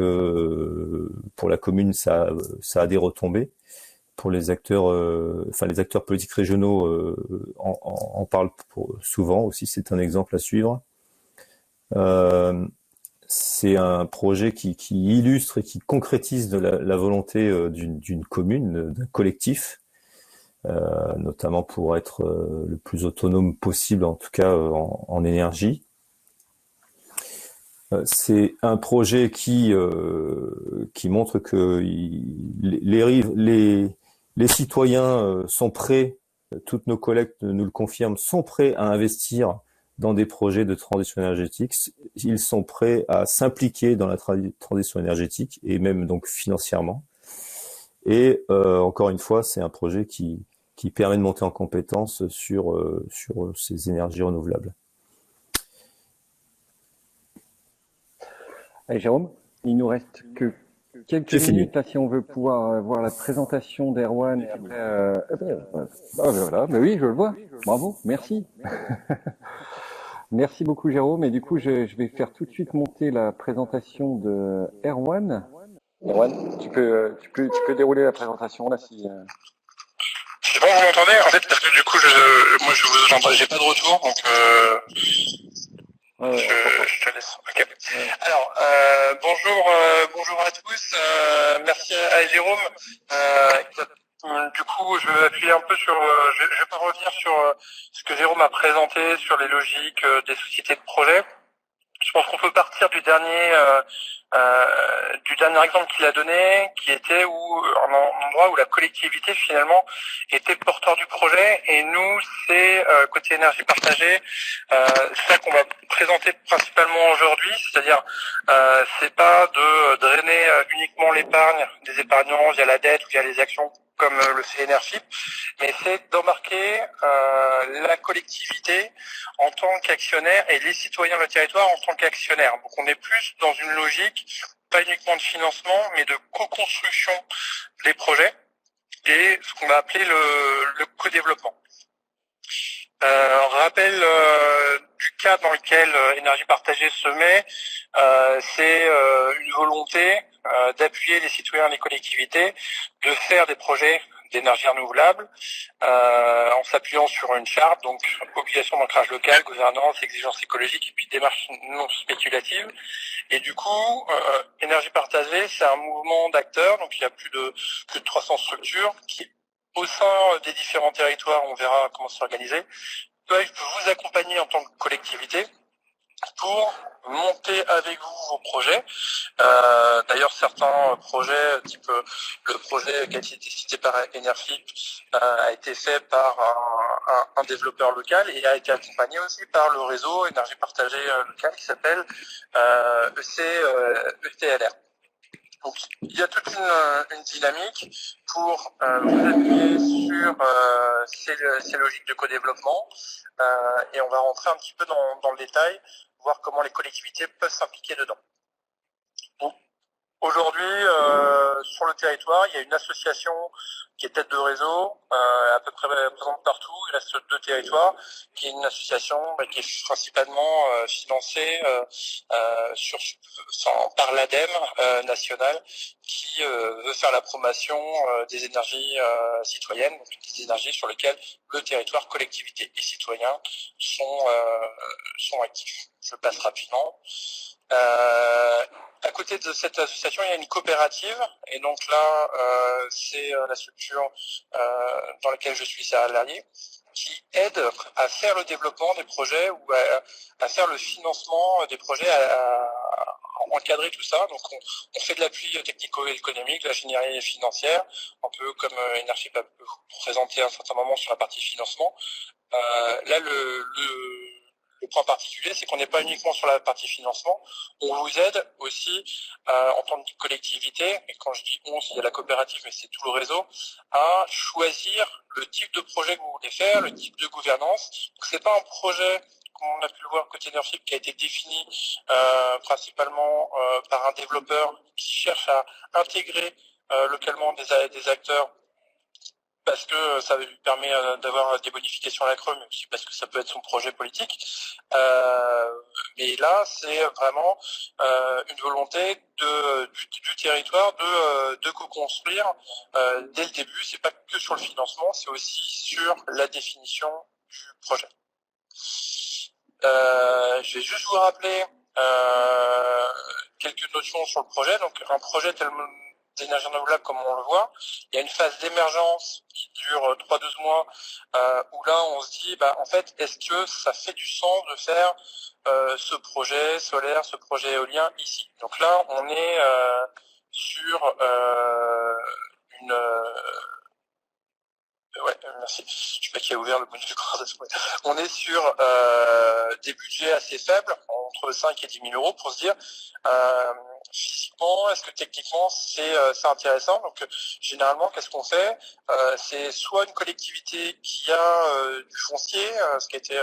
pour la commune, ça a des retombées. Pour les acteurs, les acteurs politiques régionaux en parlent souvent aussi. C'est un exemple à suivre. C'est un projet qui illustre et qui concrétise la volonté d'une commune, d'un collectif, notamment pour être le plus autonome possible, en tout cas en énergie. C'est un projet qui montre que les citoyens sont prêts, toutes nos collègues nous le confirment, sont prêts à investir dans des projets de transition énergétique. Ils sont prêts à s'impliquer dans la transition énergétique et même donc financièrement. Et encore une fois, c'est un projet qui permet de monter en compétence sur ces énergies renouvelables. Allez, Jérôme, il nous reste que quelques minutes là, si on veut pouvoir voir la présentation d'Erwan. Et après, voilà, mais oui, je le vois. Bravo, merci. Merci beaucoup, Jérôme. Et du coup, je vais faire tout de suite monter la présentation de Erwan. Erwan, tu peux dérouler la présentation là si. Je sais pas, vous m'entendez en fait parce que du coup, moi je vous entends, j'ai pas de retour, donc. Je te laisse. Okay. Alors, bonjour à tous. Merci à Jérôme. Du coup, je vais appuyer un peu sur. Je vais pas revenir sur ce que Jérôme a présenté sur les logiques des sociétés de projet. Je pense qu'on peut partir du dernier exemple qu'il a donné, qui était un endroit où la collectivité finalement était porteur du projet, et nous c'est côté énergie partagée, c'est ça qu'on va présenter principalement aujourd'hui, c'est-à-dire c'est pas de drainer uniquement l'épargne des épargnants via la dette ou via les actions comme le CNRFIP, mais c'est d'embarquer la collectivité en tant qu'actionnaire et les citoyens du territoire en tant qu'actionnaires. Donc on est plus dans une logique, pas uniquement de financement, mais de co-construction des projets et ce qu'on va appeler le co-développement. Rappel du cadre dans lequel Énergie Partagée se met, c'est une volonté d'appuyer les citoyens et les collectivités, de faire des projets d'énergie renouvelable en s'appuyant sur une charte, donc obligation d'ancrage local, gouvernance, exigences écologiques et puis démarche non spéculative. Et du coup, Énergie Partagée, c'est un mouvement d'acteurs, donc il y a plus de 300 structures qui, au sein des différents territoires, on verra comment s'organiser, peuvent vous accompagner en tant que collectivité pour monter avec vous vos projets. D'ailleurs, certains projets, type le projet qui a été cité par Enerfip, a été fait par un développeur local et a été accompagné aussi par le réseau énergie partagée local qui s'appelle ETLR. Donc, il y a toute une dynamique pour vous appuyer sur ces logiques de co-développement et on va rentrer un petit peu dans le détail, voir comment les collectivités peuvent s'impliquer dedans. Donc, Aujourd'hui, sur le territoire, il y a une association qui est tête de réseau, à peu près présente partout. Il reste 2 territoires, qui est une association qui est principalement financée par l'ADEME nationale, qui veut faire la promotion des énergies citoyennes, donc des énergies sur lesquelles le territoire, collectivité et citoyens sont actifs. Je passe rapidement. À côté de cette association, il y a une coopérative, et donc là, c'est la structure dans laquelle je suis salarié, qui aide à faire le développement des projets ou à faire le financement des projets, à encadrer tout ça. Donc on fait de l'appui technico-économique, de l'ingénierie financière, un peu comme Energy peut vous présenter à un certain moment sur la partie financement. Là, le point particulier, c'est qu'on n'est pas uniquement sur la partie financement, on vous aide aussi en tant que collectivité, et quand je dis on, il y a la coopérative, mais c'est tout le réseau, à choisir le type de projet que vous voulez faire, le type de gouvernance. Donc c'est pas un projet, comme on a pu le voir côté Energy, qui a été défini principalement par un développeur qui cherche à intégrer localement des acteurs, parce que ça lui permet d'avoir des bonifications à la creux, mais aussi parce que ça peut être son projet politique. Mais là, c'est vraiment une volonté du territoire de co-construire dès le début. C'est pas que sur le financement, c'est aussi sur la définition du projet. Je vais juste vous rappeler quelques notions sur le projet. Donc, un projet d'énergie renouvelable, comme on le voit, il y a une phase d'émergence qui dure 3-12 mois, où là on se dit, en fait, est-ce que ça fait du sens de faire ce projet solaire, ce projet éolien ici? Donc là, on est sur une... ouais, merci. Je sais pas qui a ouvert le bonus de compensation. On est sur des budgets assez faibles, entre 5 et 10 000 euros, pour se dire physiquement, est-ce que techniquement c'est intéressant? Donc généralement, qu'est-ce qu'on fait? C'est soit une collectivité qui a du foncier, ce qui a été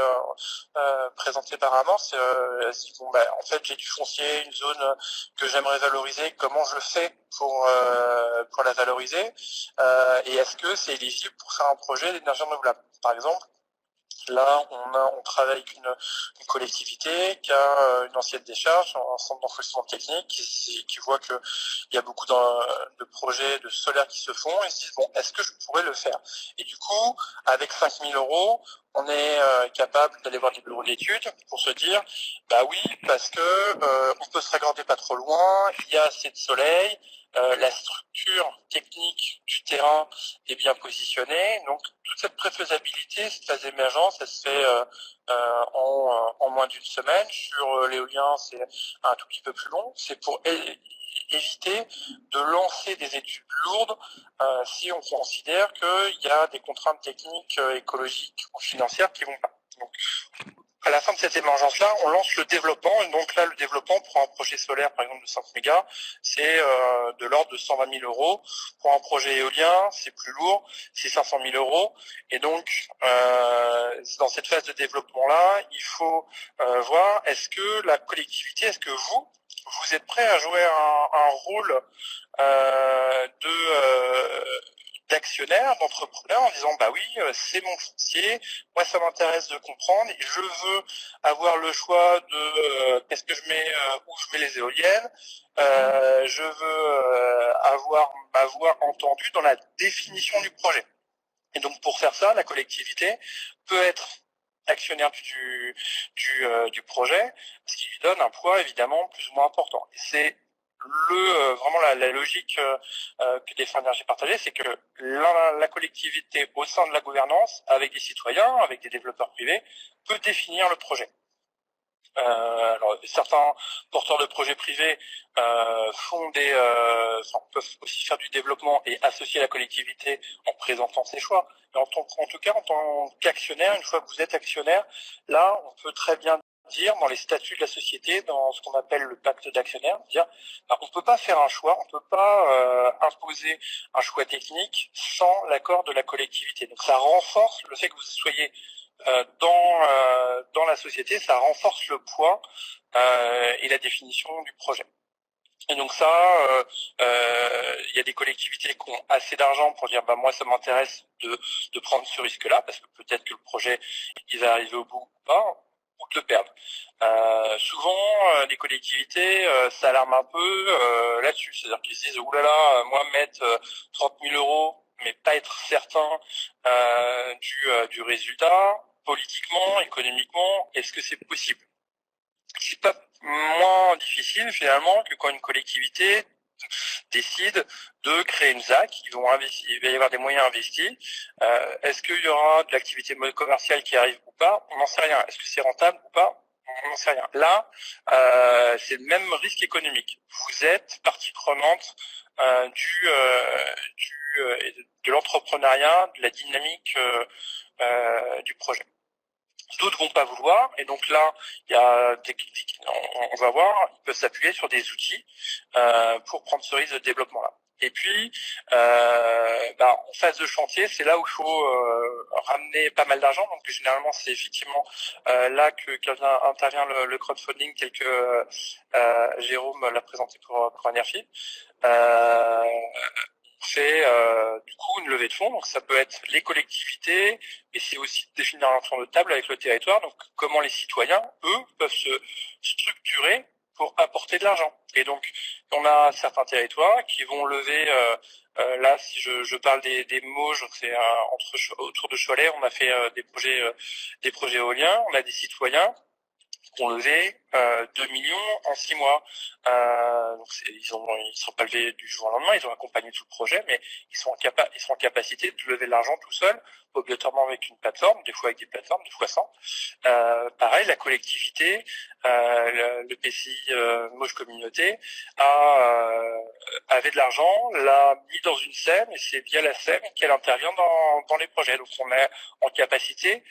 présenté par Amorce, en fait j'ai du foncier, une zone que j'aimerais valoriser, comment je fais pour la valoriser, et est-ce que c'est éligible pour faire un projet d'énergie renouvelable? Par exemple, là, on travaille avec une collectivité qui a une ancienne décharge, un centre d'enfouissement technique, qui voit qu'il y a beaucoup de projets de solaire qui se font, et se disent, bon, est-ce que je pourrais le faire? Et du coup, avec 5 000 euros, on est capable d'aller voir des bureaux d'études pour se dire, oui, parce que on peut se raccorder pas trop loin, il y a assez de soleil, la structure technique du terrain est bien positionnée, donc toute cette préfaisabilité, cette phase d'émergence, elle se fait en moins d'une semaine. Sur l'éolien, c'est un tout petit peu plus long. C'est pour éviter de lancer des études lourdes si on considère qu'il y a des contraintes techniques, écologiques ou financières qui vont pas. Donc, à la fin de cette émergence-là, on lance le développement. Et donc là, le développement pour un projet solaire, par exemple de 5 mégas, c'est de l'ordre de 120 000 euros. Pour un projet éolien, c'est plus lourd, c'est 500 000 euros. Et donc, dans cette phase de développement-là, il faut voir, est-ce que la collectivité, est-ce que vous êtes prêt à jouer un rôle d'actionnaire, d'entrepreneur, en disant oui, c'est mon foncier, moi ça m'intéresse de comprendre, et je veux avoir le choix de qu'est-ce que je mets, où je mets les éoliennes, je veux avoir ma voix entendue dans la définition du projet. Et donc pour faire ça, la collectivité peut être actionnaire du projet, ce qui lui donne un poids évidemment plus ou moins important. Et c'est vraiment la logique que défend Énergie Partagée, c'est que la collectivité au sein de la gouvernance, avec des citoyens, avec des développeurs privés, peut définir le projet. Alors certains porteurs de projets privés peuvent aussi faire du développement et associer la collectivité en présentant ses choix. Mais en tout cas, en tant qu'actionnaire, une fois que vous êtes actionnaire, là, on peut très bien dire dans les statuts de la société, dans ce qu'on appelle le pacte d'actionnaire, dire on peut pas faire un choix, on peut pas imposer un choix technique sans l'accord de la collectivité. Donc ça renforce le fait que vous soyez dans la société, ça renforce le poids et la définition du projet. Et donc ça, il y a des collectivités qui ont assez d'argent pour dire moi ça m'intéresse de prendre ce risque-là, parce que peut-être que le projet il va arriver au bout ou pas, ou de le perdre. Souvent, les collectivités s'alarment un peu là-dessus, c'est-à-dire qu'ils se disent oulala, moi mettre 30 000 euros, mais pas être certain du résultat, politiquement, économiquement, est-ce que c'est possible? C'est pas moins difficile finalement que quand une collectivité décide de créer une ZAC, il va y avoir des moyens investis. Est-ce qu'il y aura de l'activité commerciale qui arrive ou pas? On n'en sait rien. Est-ce que c'est rentable ou pas? On n'en sait rien. Là, c'est le même risque économique. Vous êtes partie prenante de l'entrepreneuriat, de la dynamique du projet. D'autres vont pas vouloir, et donc là, il y a on va voir, ils peuvent s'appuyer sur des outils pour prendre ce risque de développement-là. Et puis, en phase de chantier, c'est là où il faut ramener pas mal d'argent. Donc généralement, c'est effectivement là qu'intervient le crowdfunding, tel que Jérôme l'a présenté pour Enerfi. C'est du coup une levée de fonds, donc ça peut être les collectivités, mais c'est aussi définir un plan de table avec le territoire, donc comment les citoyens, eux, peuvent se structurer pour apporter de l'argent. Et donc, on a certains territoires qui vont lever, là, si je parle des Mauges, c'est autour de Cholet, on a fait des projets éoliens, on a des citoyens qui ont levé 2 millions en 6 mois. Donc ils sont pas levés du jour au lendemain, ils ont accompagné tout le projet, mais ils sont en capacité de lever de l'argent tout seuls, obligatoirement avec une plateforme, des fois avec des plateformes, des fois sans. Pareil, la collectivité, le PCI Mauges Communauté avait de l'argent, l'a mis dans une SEM, et c'est via la SEM qu'elle intervient dans les projets. Donc on est en capacité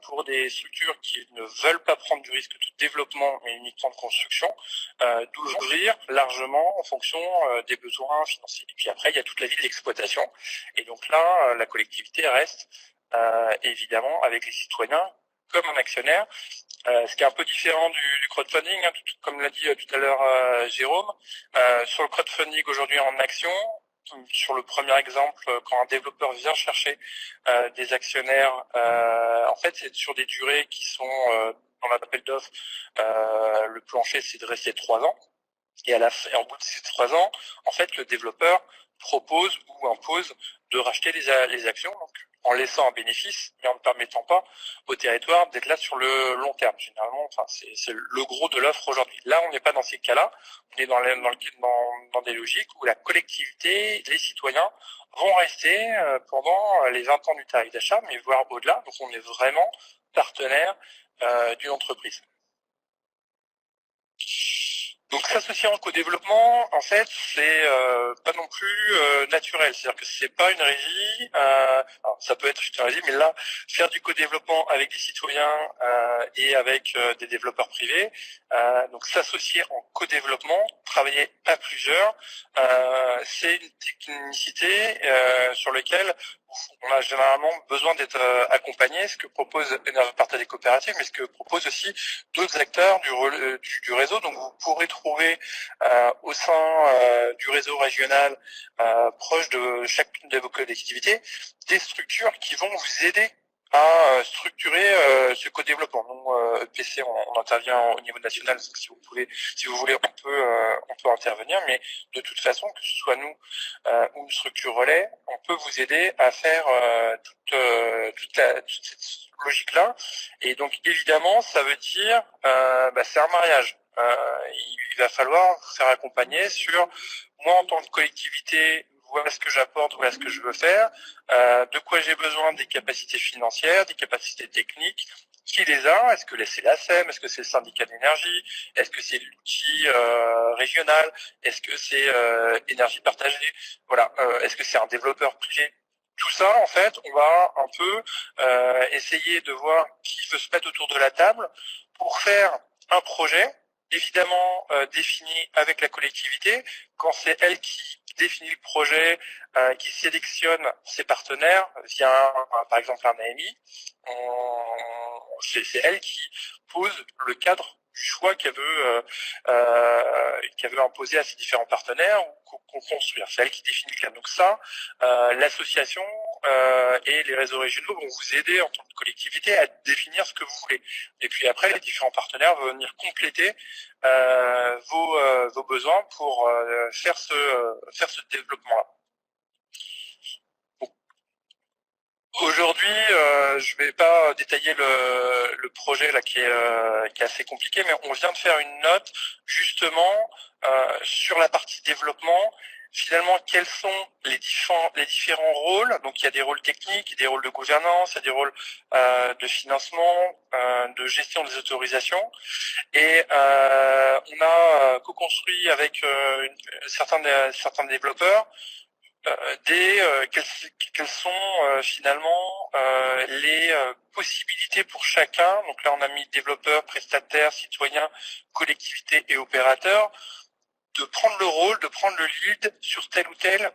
pour des structures qui ne veulent pas prendre du risque de développement mais uniquement de construction, d'ouvrir largement en fonction des besoins financiers. Et puis après, il y a toute la vie de l'exploitation. Et donc là, la collectivité reste évidemment avec les citoyens comme un actionnaire, ce qui est un peu différent du crowdfunding, hein, comme l'a dit tout à l'heure Jérôme. Sur le crowdfunding aujourd'hui en action, sur le premier exemple, quand un développeur vient chercher des actionnaires, en fait, c'est sur des durées qui sont dans l'appel d'offres. Le plancher, c'est de rester 3 ans. Et en bout de ces 3 ans, en fait, le développeur propose ou impose de racheter les actions, donc en laissant un bénéfice, mais en ne permettant pas au territoire d'être là sur le long terme. Généralement, c'est le gros de l'offre aujourd'hui. Là, on n'est pas dans ces cas-là. On est dans des logiques où la collectivité, les citoyens vont rester pendant les 20 ans du tarif d'achat, mais voire au-delà. Donc, on est vraiment partenaire d'une entreprise. Donc s'associer en co-développement, en fait, c'est pas non plus naturel. C'est-à-dire que c'est pas une régie. Alors ça peut être une régie, mais là, faire du co-développement avec des citoyens et avec des développeurs privés, donc s'associer en co-développement, travailler à plusieurs, c'est une technicité sur laquelle on a généralement besoin d'être accompagné, ce que propose Énergie Partagée Coopérative, mais ce que proposent aussi d'autres acteurs du réseau. Donc vous pourrez trouver au sein du réseau régional proche de chacune de vos collectivités des structures qui vont vous aider à structurer ce co-développement. Nous, EPC, on intervient au niveau national, donc si vous voulez, on peut intervenir, mais de toute façon, que ce soit nous ou une structure relais, on peut vous aider à faire toute cette logique-là. Et donc, évidemment, ça veut dire, c'est un mariage. Il va falloir vous faire accompagner sur, moi, en tant que collectivité, voilà ce que j'apporte, voilà ce que je veux faire, de quoi j'ai besoin, des capacités financières, des capacités techniques, qui les a? Est-ce que c'est la SEM? Est-ce que c'est le syndicat d'énergie? Est-ce que c'est l'outil régional? Est-ce que c'est énergie partagée? Voilà. Est-ce que c'est un développeur privé? Tout ça, en fait, on va un peu essayer de voir qui veut se mettre autour de la table pour faire un projet, évidemment défini avec la collectivité. Quand c'est elle qui définit le projet, qui sélectionne ses partenaires via par exemple un AMI, c'est elle qui pose le cadre choix qu'elle veut imposer à ses différents partenaires ou construire. C'est elle qui définit le cadre. Donc ça, l'association et les réseaux régionaux vont vous aider en tant que collectivité à définir ce que vous voulez. Et puis après, les différents partenaires vont venir compléter vos besoins pour faire ce développement-là. Aujourd'hui, je vais pas détailler le projet là qui est assez compliqué, mais on vient de faire une note justement sur la partie développement. Finalement, quels sont les différents rôles? Donc, il y a des rôles techniques, il y a des rôles de gouvernance, il y a des rôles de financement, de gestion des autorisations. Et on a co-construit avec certains développeurs quelles sont finalement les possibilités pour chacun. Donc là, on a mis développeurs, prestataires, citoyens, collectivités et opérateurs, de prendre le rôle, de prendre le lead sur tel ou tel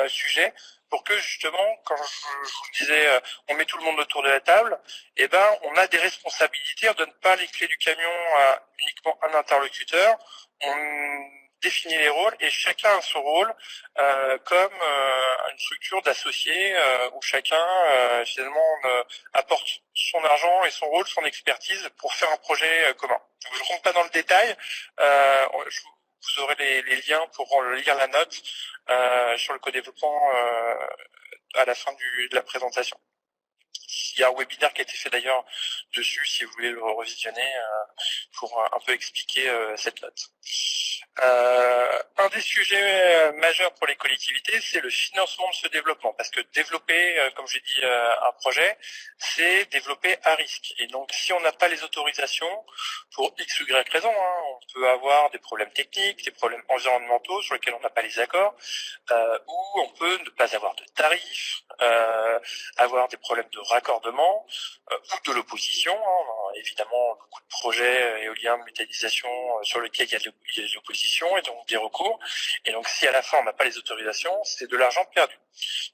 sujet, pour que justement, quand je vous disais, on met tout le monde autour de la table, eh ben, on a des responsabilités, on donne pas les clés du camion à uniquement un interlocuteur, on définit les rôles et chacun a son rôle comme une structure d'associés où chacun finalement apporte son argent et son rôle, son expertise pour faire un projet commun. Donc, je ne rentre pas dans le détail. Vous aurez les liens pour lire la note sur le co-développement à la fin de la présentation. Il y a un webinaire qui a été fait d'ailleurs dessus, si vous voulez le revisionner, pour un peu expliquer cette note. Un des sujets majeurs pour les collectivités, c'est le financement de ce développement, parce que développer, comme j'ai dit, un projet, c'est développer à risque. Et donc, si on n'a pas les autorisations, pour X ou Y raison, on peut avoir des problèmes techniques, des problèmes environnementaux sur lesquels on n'a pas les accords, ou on peut ne pas avoir de tarifs, avoir des problèmes de raccordement, ou de l'opposition. Évidemment, beaucoup de projets éoliens de méthanisation sur lesquels il y a de l'opposition et donc des recours. Et donc, si à la fin on n'a pas les autorisations, c'est de l'argent perdu.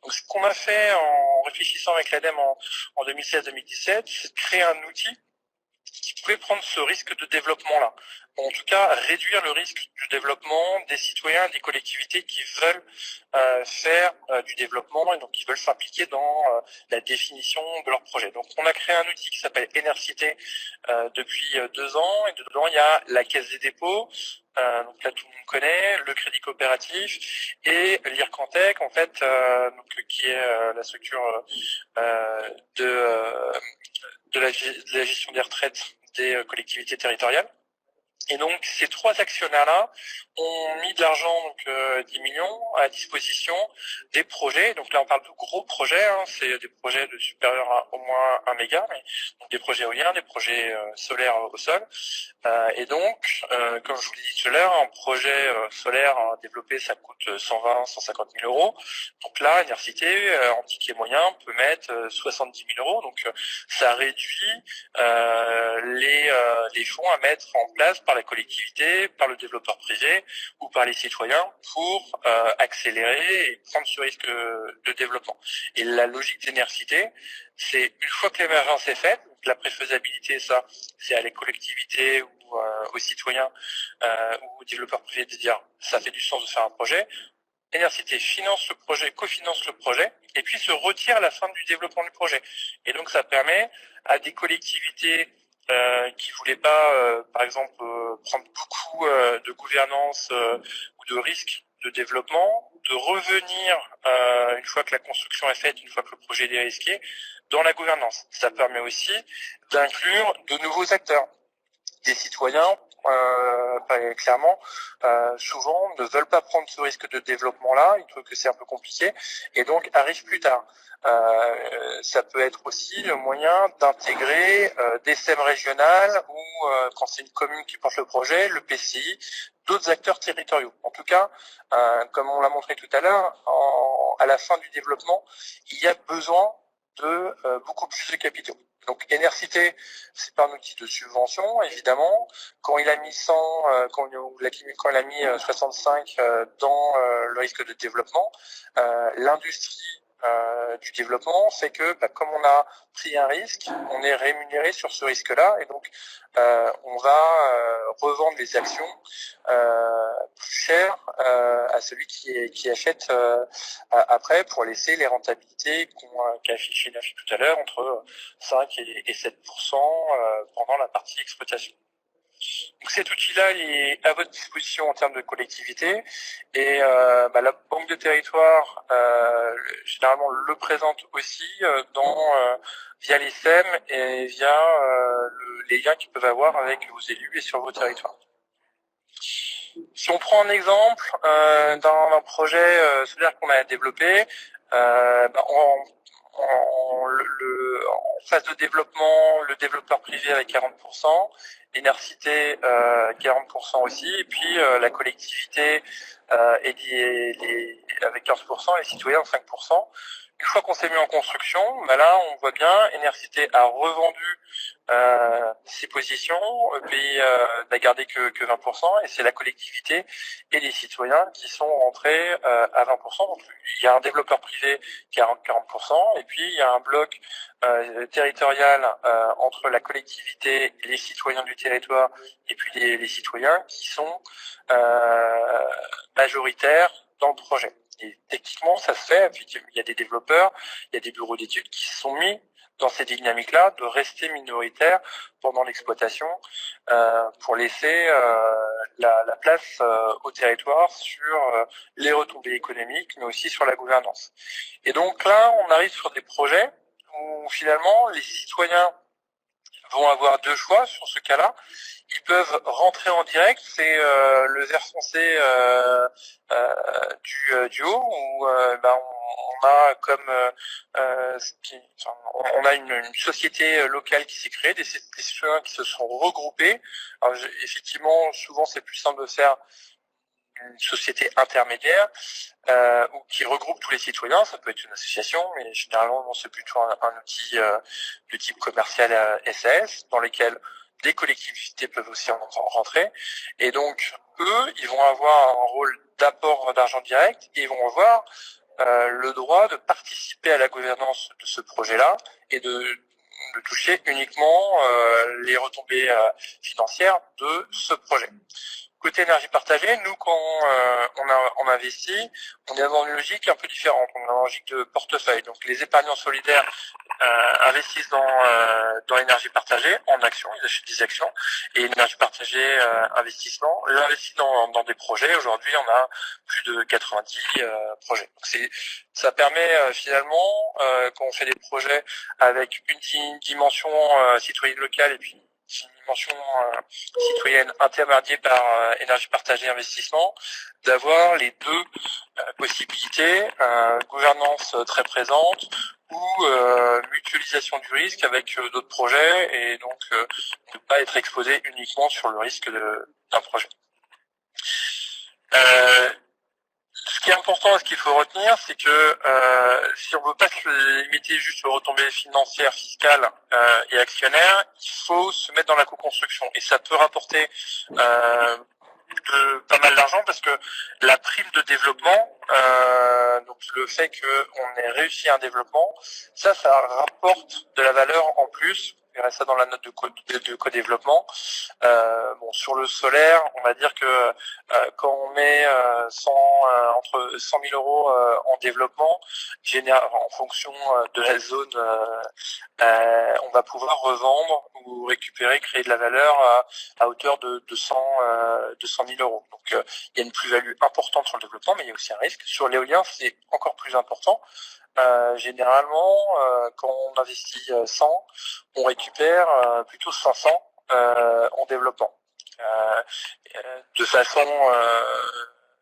Donc, ce qu'on a fait en réfléchissant avec l'ADEME en 2016-2017, c'est de créer un outil qui pouvait prendre ce risque de développement-là. En tout cas, réduire le risque du développement des citoyens, des collectivités qui veulent faire du développement et donc qui veulent s'impliquer dans la définition de leur projet. Donc, on a créé un outil qui s'appelle Enercité depuis 2 ans. Et dedans, il y a la Caisse des dépôts, donc là, tout le monde connaît, le Crédit coopératif et l'IRCANTEC, en fait, donc, qui est la structure de la gestion des retraites des collectivités territoriales. Et donc, ces 3 actionnaires-là ont mis de l'argent, donc 10 millions, à disposition des projets. Donc là, on parle de gros projets, c'est des projets de supérieurs à au moins 1 méga, mais donc des projets éoliens, des projets solaires au sol. Et donc, comme je vous l'ai dit tout à l'heure, un projet solaire développé, ça coûte 150 000 euros. Donc là, Enercité, en ticket moyen, peut mettre 70 000 euros. Donc, ça réduit les fonds à mettre en place par la collectivité, par le développeur privé ou par les citoyens pour accélérer et prendre ce risque de développement. Et la logique d'Enercité, c'est une fois que l'émergence est faite, la préfaisabilité, ça, c'est à les collectivités ou aux citoyens ou aux développeurs privés de dire ça fait du sens de faire un projet. Enercité finance le projet, cofinance le projet, et puis se retire à la fin du développement du projet. Et donc ça permet à des collectivités qui voulaient pas, par exemple, prendre beaucoup de gouvernance ou de risques de développement, de revenir une fois que la construction est faite, une fois que le projet est dérisqué, dans la gouvernance. Ça permet aussi d'inclure de nouveaux acteurs, des citoyens. Clairement, souvent ne veulent pas prendre ce risque de développement-là, ils trouvent que c'est un peu compliqué, et donc arrivent plus tard. Ça peut être aussi le moyen d'intégrer des SEM régionales ou quand c'est une commune qui porte le projet, le PCI, d'autres acteurs territoriaux. En tout cas, comme on l'a montré tout à l'heure, à la fin du développement, il y a besoin de beaucoup plus de capitaux. Donc Enercité, c'est pas un outil de subvention, évidemment. Quand il a mis 100, quand il a mis 65 dans le risque de développement, l'industrie du développement, c'est que comme on a pris un risque, on est rémunéré sur ce risque-là, et donc on va revendre les actions plus cher à celui qui achète après, pour laisser les rentabilités qu'a affiché Nafi tout à l'heure, entre 5 et 7% pendant la partie exploitation. Donc cet outil-là est à votre disposition en termes de collectivité, et la Banque de Territoire généralement le présente aussi via les SEM et via les liens qu'ils peuvent avoir avec vos élus et sur vos territoires. Si on prend un exemple d'un projet solaire qu'on a développé, en phase de développement, le développeur privé avec 40%, Énercité 40% aussi, et puis la collectivité avec 15%, les citoyens 5%. Une fois qu'on s'est mis en construction, là on voit bien, Énercité a revendu ses positions, EPI n'a gardé que 20%, et c'est la collectivité et les citoyens qui sont rentrés à 20%. Donc il y a un développeur privé qui a 40%, et puis il y a un bloc territorial entre la collectivité et les citoyens du territoire, et puis les citoyens qui sont majoritaires dans le projet. Et techniquement, ça se fait. Puis il y a des développeurs, il y a des bureaux d'études qui se sont mis dans ces dynamiques-là de rester minoritaires pendant l'exploitation pour laisser la place au territoire sur les retombées économiques, mais aussi sur la gouvernance. Et donc là, on arrive sur des projets où finalement les citoyens vont avoir deux choix sur ce cas-là. Ils peuvent rentrer en direct, c'est le vert foncé du haut, où on a comme on a une société locale qui s'est créée, des citoyens qui se sont regroupés. Alors, effectivement, souvent c'est plus simple de faire une société intermédiaire ou qui regroupe tous les citoyens. Ça peut être une association, mais généralement c'est plutôt un outil de type commercial SAS, dans lesquels des collectivités peuvent aussi rentrer. Et donc eux, ils vont avoir un rôle d'apport d'argent direct, et ils vont avoir le droit de participer à la gouvernance de ce projet-là et de toucher uniquement les retombées financières de ce projet. Côté énergie partagée, nous, quand on investit, on est dans une logique un peu différente. On est dans une logique de portefeuille. Donc, les épargnants solidaires investissent dans l'énergie partagée en actions, ils achètent des actions, et l'énergie partagée investissement, investit dans des projets. Aujourd'hui, on a plus de 90 projets. Donc ça permet finalement, quand on fait des projets avec une dimension citoyenne locale et puis une dimension citoyenne intermédiée par énergie partagée investissement, d'avoir les deux possibilités, gouvernance très présente ou mutualisation du risque avec d'autres projets, et donc ne pas être exposé uniquement sur le risque d'un projet. Ce qui est important et ce qu'il faut retenir, c'est que si on ne veut pas se limiter juste aux retombées financières, fiscales et actionnaires, il faut se mettre dans la co-construction. Et ça peut rapporter pas mal d'argent, parce que la prime de développement, donc le fait qu'on ait réussi un développement, ça rapporte de la valeur en plus. Vous verrez ça dans la note de co-développement. Sur le solaire, on va dire que quand on met entre 100 000 euros en développement, en fonction de la zone, on va pouvoir revendre ou récupérer, créer de la valeur à hauteur de 200 000 euros. Donc il y a une plus-value importante sur le développement, mais il y a aussi un risque. Sur l'éolien, c'est encore plus important. Généralement, quand on investit 100, on récupère plutôt 500 en développement. De façon,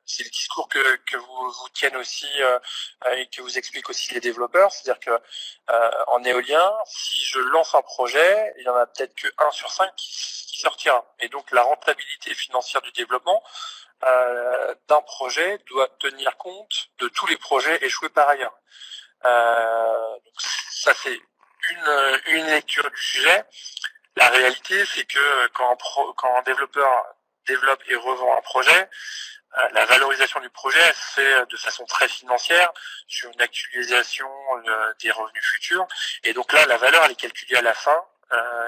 c'est le discours que vous tiennent aussi et que vous expliquent aussi les développeurs, c'est-à-dire que en éolien, si je lance un projet, il y en a peut-être que 1 sur 5 qui sortira. Et donc la rentabilité financière du développement d'un projet doit tenir compte de tous les projets échoués par ailleurs. Donc ça, c'est une lecture du sujet. La réalité, c'est que quand un développeur développe et revend un projet, La valorisation du projet elle se fait de façon très financière sur une actualisation des revenus futurs. Et donc là, la valeur elle est calculée à la fin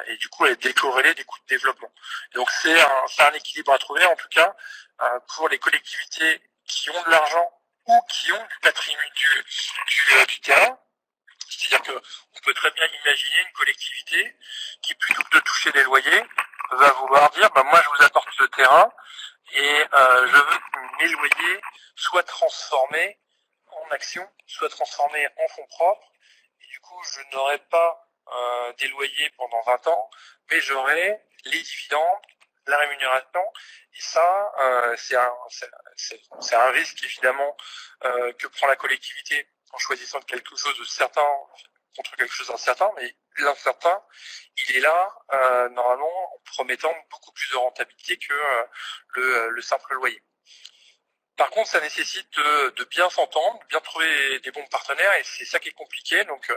et du coup elle est décorrélée des coûts de développement. Donc c'est un équilibre à trouver en tout cas pour les collectivités qui ont de l'argent ou qui ont du patrimoine du terrain. C'est-à-dire que on peut très bien imaginer une collectivité qui, plutôt que de toucher des loyers, va vouloir dire moi je vous apporte ce terrain et je veux que mes loyers soient transformés en actions, soient transformés en fonds propres. Et du coup, je n'aurai pas des loyers pendant 20 ans, mais j'aurai les dividendes, la rémunération. Et ça, c'est un risque évidemment que prend la collectivité en choisissant quelque chose de certain contre quelque chose d'incertain, mais l'incertain, il est là normalement en promettant beaucoup plus de rentabilité que le simple loyer. Par contre, ça nécessite de bien s'entendre, de bien trouver des bons partenaires, et c'est ça qui est compliqué. Donc,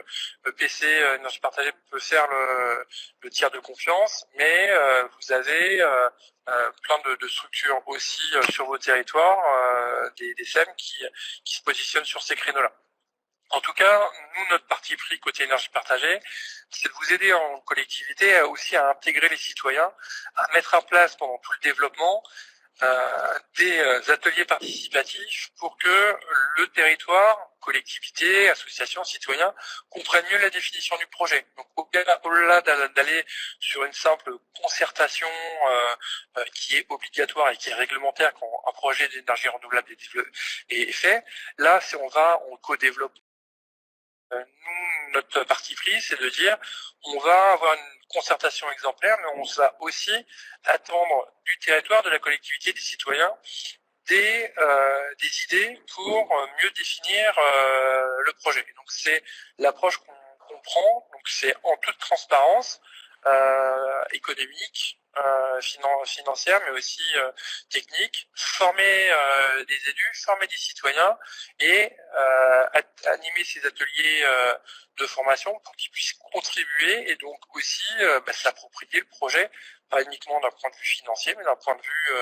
EPC Énergie Partagée peut faire le tiers de confiance, mais vous avez plein de structures aussi sur vos territoires, des SEM qui se positionnent sur ces créneaux-là. En tout cas, nous, notre parti pris côté énergie partagée, c'est de vous aider en collectivité aussi à intégrer les citoyens, à mettre en place pendant tout le développement des ateliers participatifs pour que le territoire, collectivité, association, citoyens comprennent mieux la définition du projet. Donc au-delà d'aller sur une simple concertation qui est obligatoire et qui est réglementaire quand un projet d'énergie renouvelable est fait, là on co-développe. Nous, notre parti pris, c'est de dire on va avoir une concertation exemplaire, mais on va aussi attendre du territoire, de la collectivité, des citoyens, des idées pour mieux définir le projet. Donc c'est l'approche qu'on prend, donc c'est en toute transparence économique, financière, mais aussi technique, former des élus, former des citoyens et animer ces ateliers de formation pour qu'ils puissent contribuer et donc aussi s'approprier le projet, pas uniquement d'un point de vue financier, mais d'un point de vue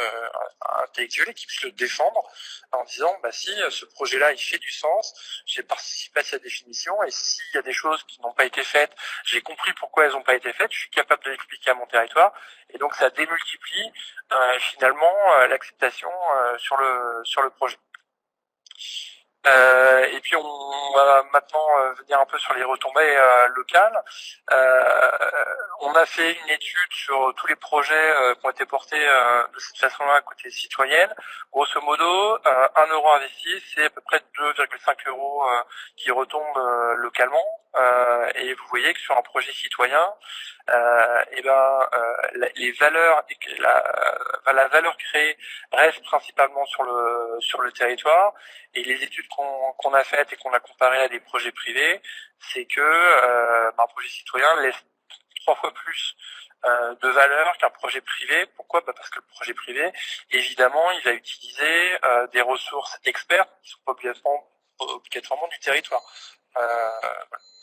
intellectuel et qu'ils puissent le défendre en disant si ce projet-là il fait du sens, j'ai participé à sa définition et s'il y a des choses qui n'ont pas été faites, j'ai compris pourquoi elles n'ont pas été faites, je suis capable de l'expliquer à mon territoire et donc ça démultiplie finalement l'acceptation sur le projet. Et puis on va maintenant venir un peu sur les retombées locales. On a fait une étude sur tous les projets qui ont été portés de cette façon-là côté citoyenne. Grosso modo, 1 euro investi, c'est à peu près 2,5 euros qui retombent localement. Et vous voyez que sur un projet citoyen, les valeurs, la valeur créée reste principalement sur le territoire. Et les études qu'on a faites et qu'on a comparées à des projets privés, c'est que un projet citoyen laisse 3 fois plus de valeur qu'un projet privé. Pourquoi ? Parce que le projet privé, évidemment, il va utiliser des ressources expertes qui sont pas obligatoirement du territoire.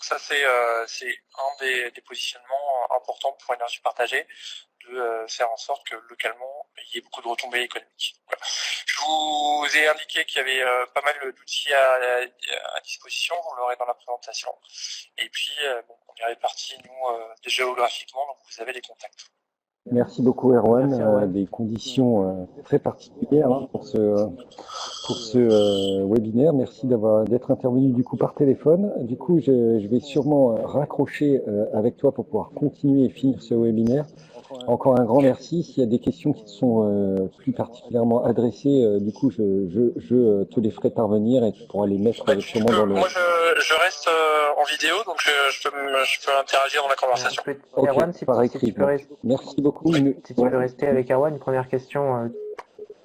Ça, c'est un des positionnements importants pour énergie partagée, de faire en sorte que localement, il y ait beaucoup de retombées économiques. Voilà. Je vous ai indiqué qu'il y avait pas mal d'outils à disposition, vous l'aurez dans la présentation. Et puis, on est répartis, nous, géographiquement, donc vous avez les contacts. Merci beaucoup Erwan, des conditions très particulières pour ce webinaire. Merci d'être intervenu du coup par téléphone. Du coup, je vais sûrement raccrocher avec toi pour pouvoir continuer et finir ce webinaire. Encore un grand merci. S'il y a des questions qui sont plus particulièrement adressées, du coup, je te les ferai parvenir et tu pourras les mettre sûrement dans le... Moi, je reste en vidéo, donc je peux interagir dans la conversation. Erwan, si tu peux rester... Merci beaucoup. Si tu peux rester avec Erwan, une première question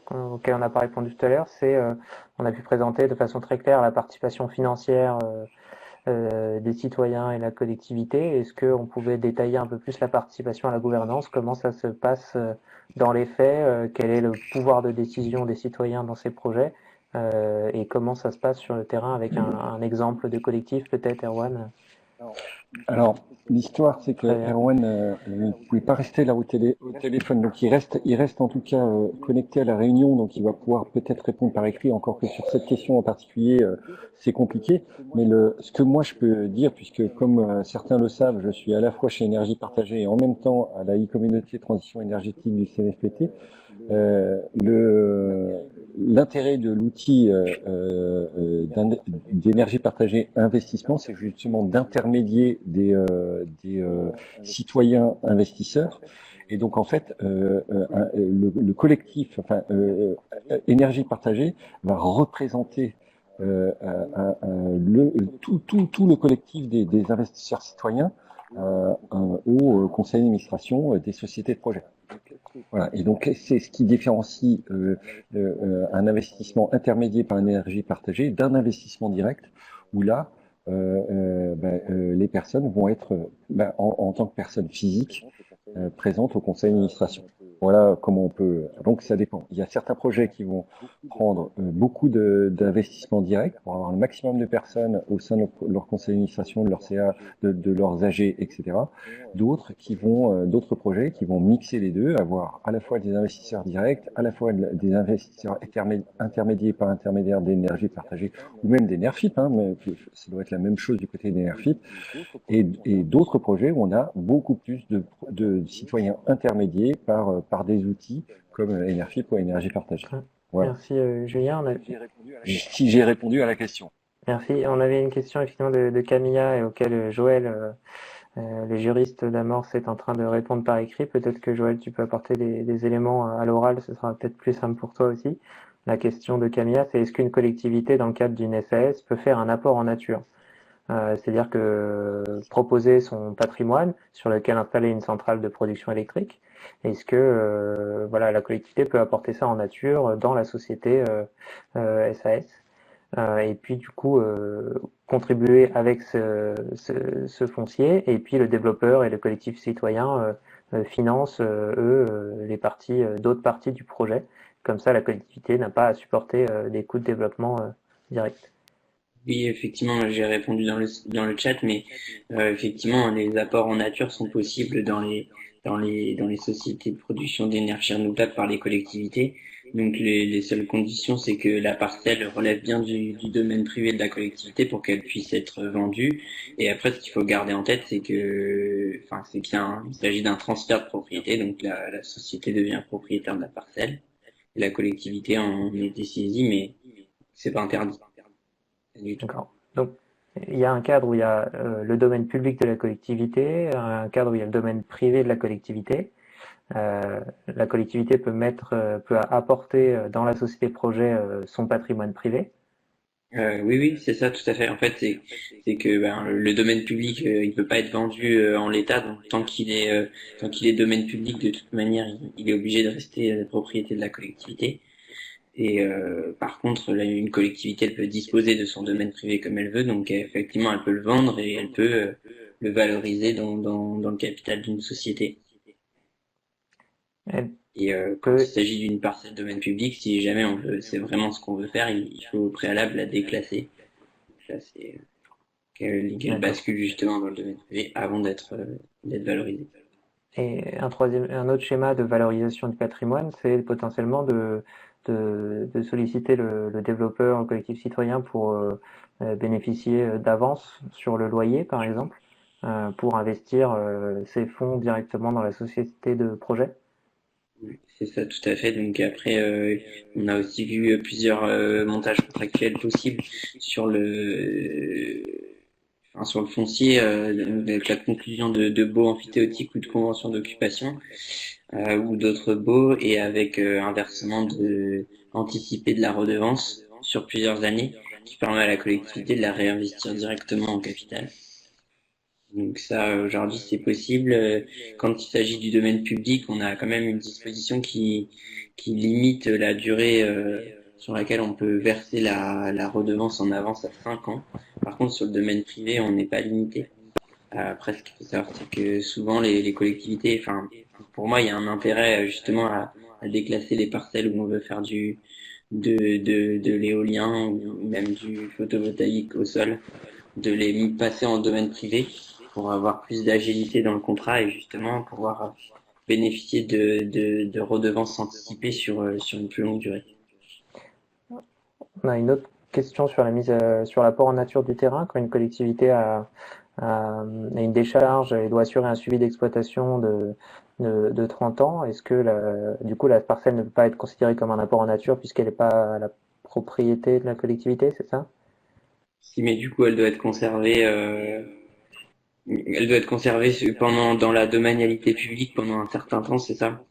auquel on n'a pas répondu tout à l'heure, c'est on a pu présenter de façon très claire la participation financière des citoyens et la collectivité. Est-ce qu'on pouvait détailler un peu plus la participation à la gouvernance? Comment ça se passe dans les faits? Quel est le pouvoir de décision des citoyens dans ces projets? Et comment ça se passe sur le terrain avec un exemple de collectif peut-être, Erwan? Alors, l'histoire, c'est que Très bien. Erwan ne pouvait pas rester là au téléphone, donc il reste en tout cas connecté à la réunion, donc il va pouvoir peut-être répondre par écrit, encore que sur cette question en particulier, c'est compliqué. Mais ce que moi je peux dire, puisque comme certains le savent, je suis à la fois chez Énergie Partagée et en même temps à la e-communauté transition énergétique du CNFPT. L'intérêt de l'outil d'énergie partagée investissement, c'est justement d'intermédier des citoyens investisseurs. Et donc en fait, le collectif, enfin énergie partagée, va représenter tout le collectif des investisseurs citoyens au conseil d'administration des sociétés de projet. Voilà. Et donc, c'est ce qui différencie un investissement intermédié par énergie partagée d'un investissement direct, où là, les personnes vont être, en tant que personnes physiques, présentes au conseil d'administration. Voilà comment on peut. Donc, ça dépend. Il y a certains projets qui vont prendre beaucoup d'investissements directs pour avoir le maximum de personnes au sein de leur conseil d'administration, de leur CA, de leurs AG, etc. D'autres projets qui vont mixer les deux, avoir à la fois des investisseurs directs, à la fois des investisseurs intermédiaires par intermédiaire d'énergie partagée ou même des NERFIP, hein, mais ça doit être la même chose du côté des NERFIP, et d'autres projets où on a beaucoup plus de citoyens intermédiaires par des outils comme NERFIP ou énergie partagée. Voilà. Merci Julien. Si j'ai répondu à la question. Merci. On avait une question effectivement de Camilla et auquel Joël, les juristes d'Amorce, est en train de répondre par écrit. Peut-être que Joël, tu peux apporter des éléments à l'oral, ce sera peut-être plus simple pour toi aussi. La question de Camilla, c'est est-ce qu'une collectivité dans le cadre d'une SAS peut faire un apport en nature? C'est-à-dire que proposer son patrimoine sur lequel installer une centrale de production électrique, est-ce que la collectivité peut apporter ça en nature dans la société SAS et puis du coup contribuer avec ce foncier, et puis le développeur et le collectif citoyen financent d'autres parties du projet. Comme ça, la collectivité n'a pas à supporter des coûts de développement directs. Oui, effectivement, j'ai répondu dans le chat, mais effectivement, les apports en nature sont possibles dans les sociétés de production d'énergie renouvelable par les collectivités. Donc les seules conditions, c'est que la parcelle relève bien du domaine privé de la collectivité pour qu'elle puisse être vendue. Et après, ce qu'il faut garder en tête, c'est qu'il s'agit d'un transfert de propriété. Donc la société devient propriétaire de la parcelle. Et la collectivité en est dessaisie, mais c'est pas interdit. D'accord. Donc, il y a un cadre où il y a le domaine public de la collectivité, un cadre où il y a le domaine privé de la collectivité. La collectivité peut apporter dans la société projet son patrimoine privé. Oui, c'est ça, tout à fait. En fait, c'est que le domaine public, il peut pas être vendu en l'état. Donc, tant qu'il est domaine public, de toute manière, il est obligé de rester propriété de la collectivité. Et par contre, là, une collectivité, elle peut disposer de son domaine privé comme elle veut, donc effectivement, elle peut le vendre et elle peut le valoriser dans le capital d'une société. Et quand il s'agit d'une parcelle de domaine public, si jamais c'est vraiment ce qu'on veut faire, il faut au préalable la déclasser. Ça, c'est qu'elle bascule justement dans le domaine privé avant d'être valorisée. Et un autre schéma de valorisation du patrimoine, c'est potentiellement de solliciter le développeur, le collectif citoyen pour bénéficier d'avance sur le loyer, par exemple, pour investir ses fonds directement dans la société de projet. C'est ça, tout à fait. Donc après, on a aussi vu plusieurs montages contractuels possibles sur le foncier, avec la conclusion de baux amphithéotiques ou de conventions d'occupation, ou d'autres baux, et avec un versement anticipé de la redevance sur plusieurs années, qui permet à la collectivité de la réinvestir directement en capital. Donc ça, aujourd'hui, c'est possible. Quand il s'agit du domaine public, on a quand même une disposition qui limite la durée sur laquelle on peut verser la redevance en avance à 5 ans. Par contre, sur le domaine privé, on n'est pas limité. Après, ce qu'il faut savoir, c'est que souvent les collectivités, pour moi, il y a un intérêt justement à déclasser les parcelles où on veut faire de l'éolien ou même du photovoltaïque au sol, de les passer en domaine privé pour avoir plus d'agilité dans le contrat et justement pouvoir bénéficier de redevances anticipées sur une plus longue durée. On a une autre question sur sur l'apport en nature du terrain. Quand une collectivité a une décharge et doit assurer un suivi d'exploitation de 30 ans, est-ce que du coup la parcelle ne peut pas être considérée comme un apport en nature puisqu'elle n'est pas la propriété de la collectivité, c'est ça? Si, mais du coup, elle doit être conservée dans la domanialité publique pendant un certain temps, c'est ça?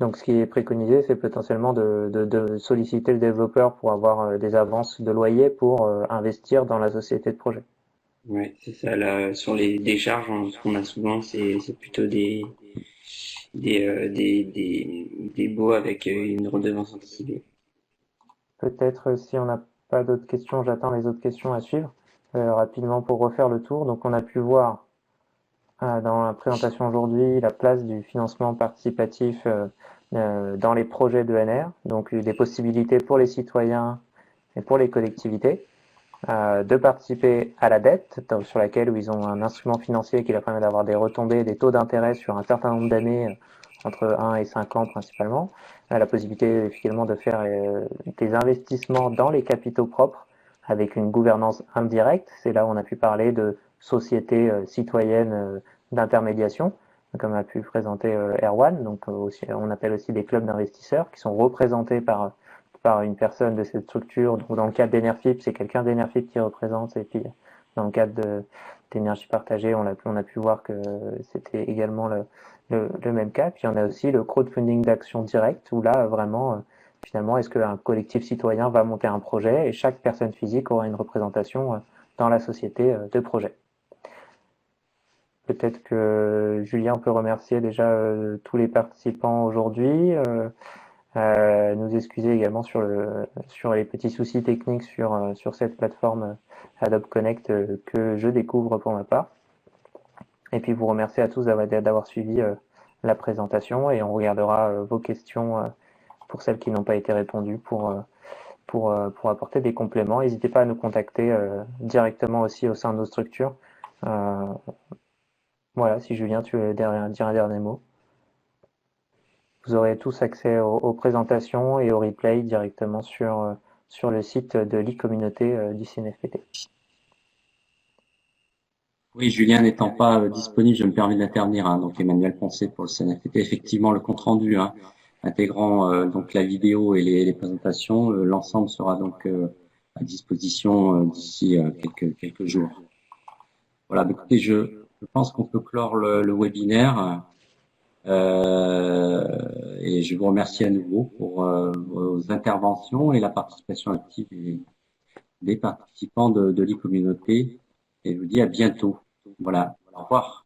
Donc ce qui est préconisé, c'est potentiellement de solliciter le développeur pour avoir des avances de loyer pour investir dans la société de projet. Ouais, c'est ça. Là, sur les décharges, ce qu'on a souvent, c'est plutôt des baux avec une redevance anticipée. Peut-être si on n'a pas d'autres questions, j'attends les autres questions à suivre. Rapidement pour refaire le tour. Donc on a pu voir dans la présentation aujourd'hui la place du financement participatif dans les projets d'ENR, donc des possibilités pour les citoyens et pour les collectivités de participer à la dette, sur laquelle où ils ont un instrument financier qui leur permet d'avoir des retombées, des taux d'intérêt sur un certain nombre d'années, entre 1 et 5 ans principalement, la possibilité finalement de faire des investissements dans les capitaux propres avec une gouvernance indirecte. C'est là où on a pu parler de sociétés citoyennes d'intermédiation, comme a pu présenter Erwan. Donc on appelle aussi des clubs d'investisseurs qui sont représentés par une personne de cette structure. Donc dans le cadre d'Enerfip, c'est quelqu'un d'Enerfip qui représente. Et puis dans le cadre d'énergie partagée, on a pu voir que c'était également le même cas. Puis on a aussi le crowdfunding d'action directe, où là vraiment finalement, est-ce qu'un collectif citoyen va monter un projet et chaque personne physique aura une représentation dans la société de projet. Peut-être que Julien peut remercier déjà tous les participants aujourd'hui, nous excuser également sur les petits soucis techniques sur cette plateforme Adobe Connect que je découvre pour ma part. Et puis vous remercier à tous d'avoir suivi la présentation et on regardera vos questions pour celles qui n'ont pas été répondues pour apporter des compléments. N'hésitez pas à nous contacter directement aussi au sein de nos structures. Voilà, si Julien, tu veux dire un dernier mot. Vous aurez tous accès aux présentations et au replay directement sur le site de l'e-communauté du CNFPT. Oui, Julien n'étant pas disponible, je me permets d'intervenir. Donc Emmanuel Poncet pour le CNFPT. Effectivement, le compte rendu intégrant donc la vidéo et les présentations, l'ensemble sera donc à disposition d'ici quelques jours. Voilà, écoutez, je pense qu'on peut clore le webinaire. Et je vous remercie à nouveau pour vos interventions et la participation active des participants de l'e-communauté. Et je vous dis à bientôt. Voilà, au revoir.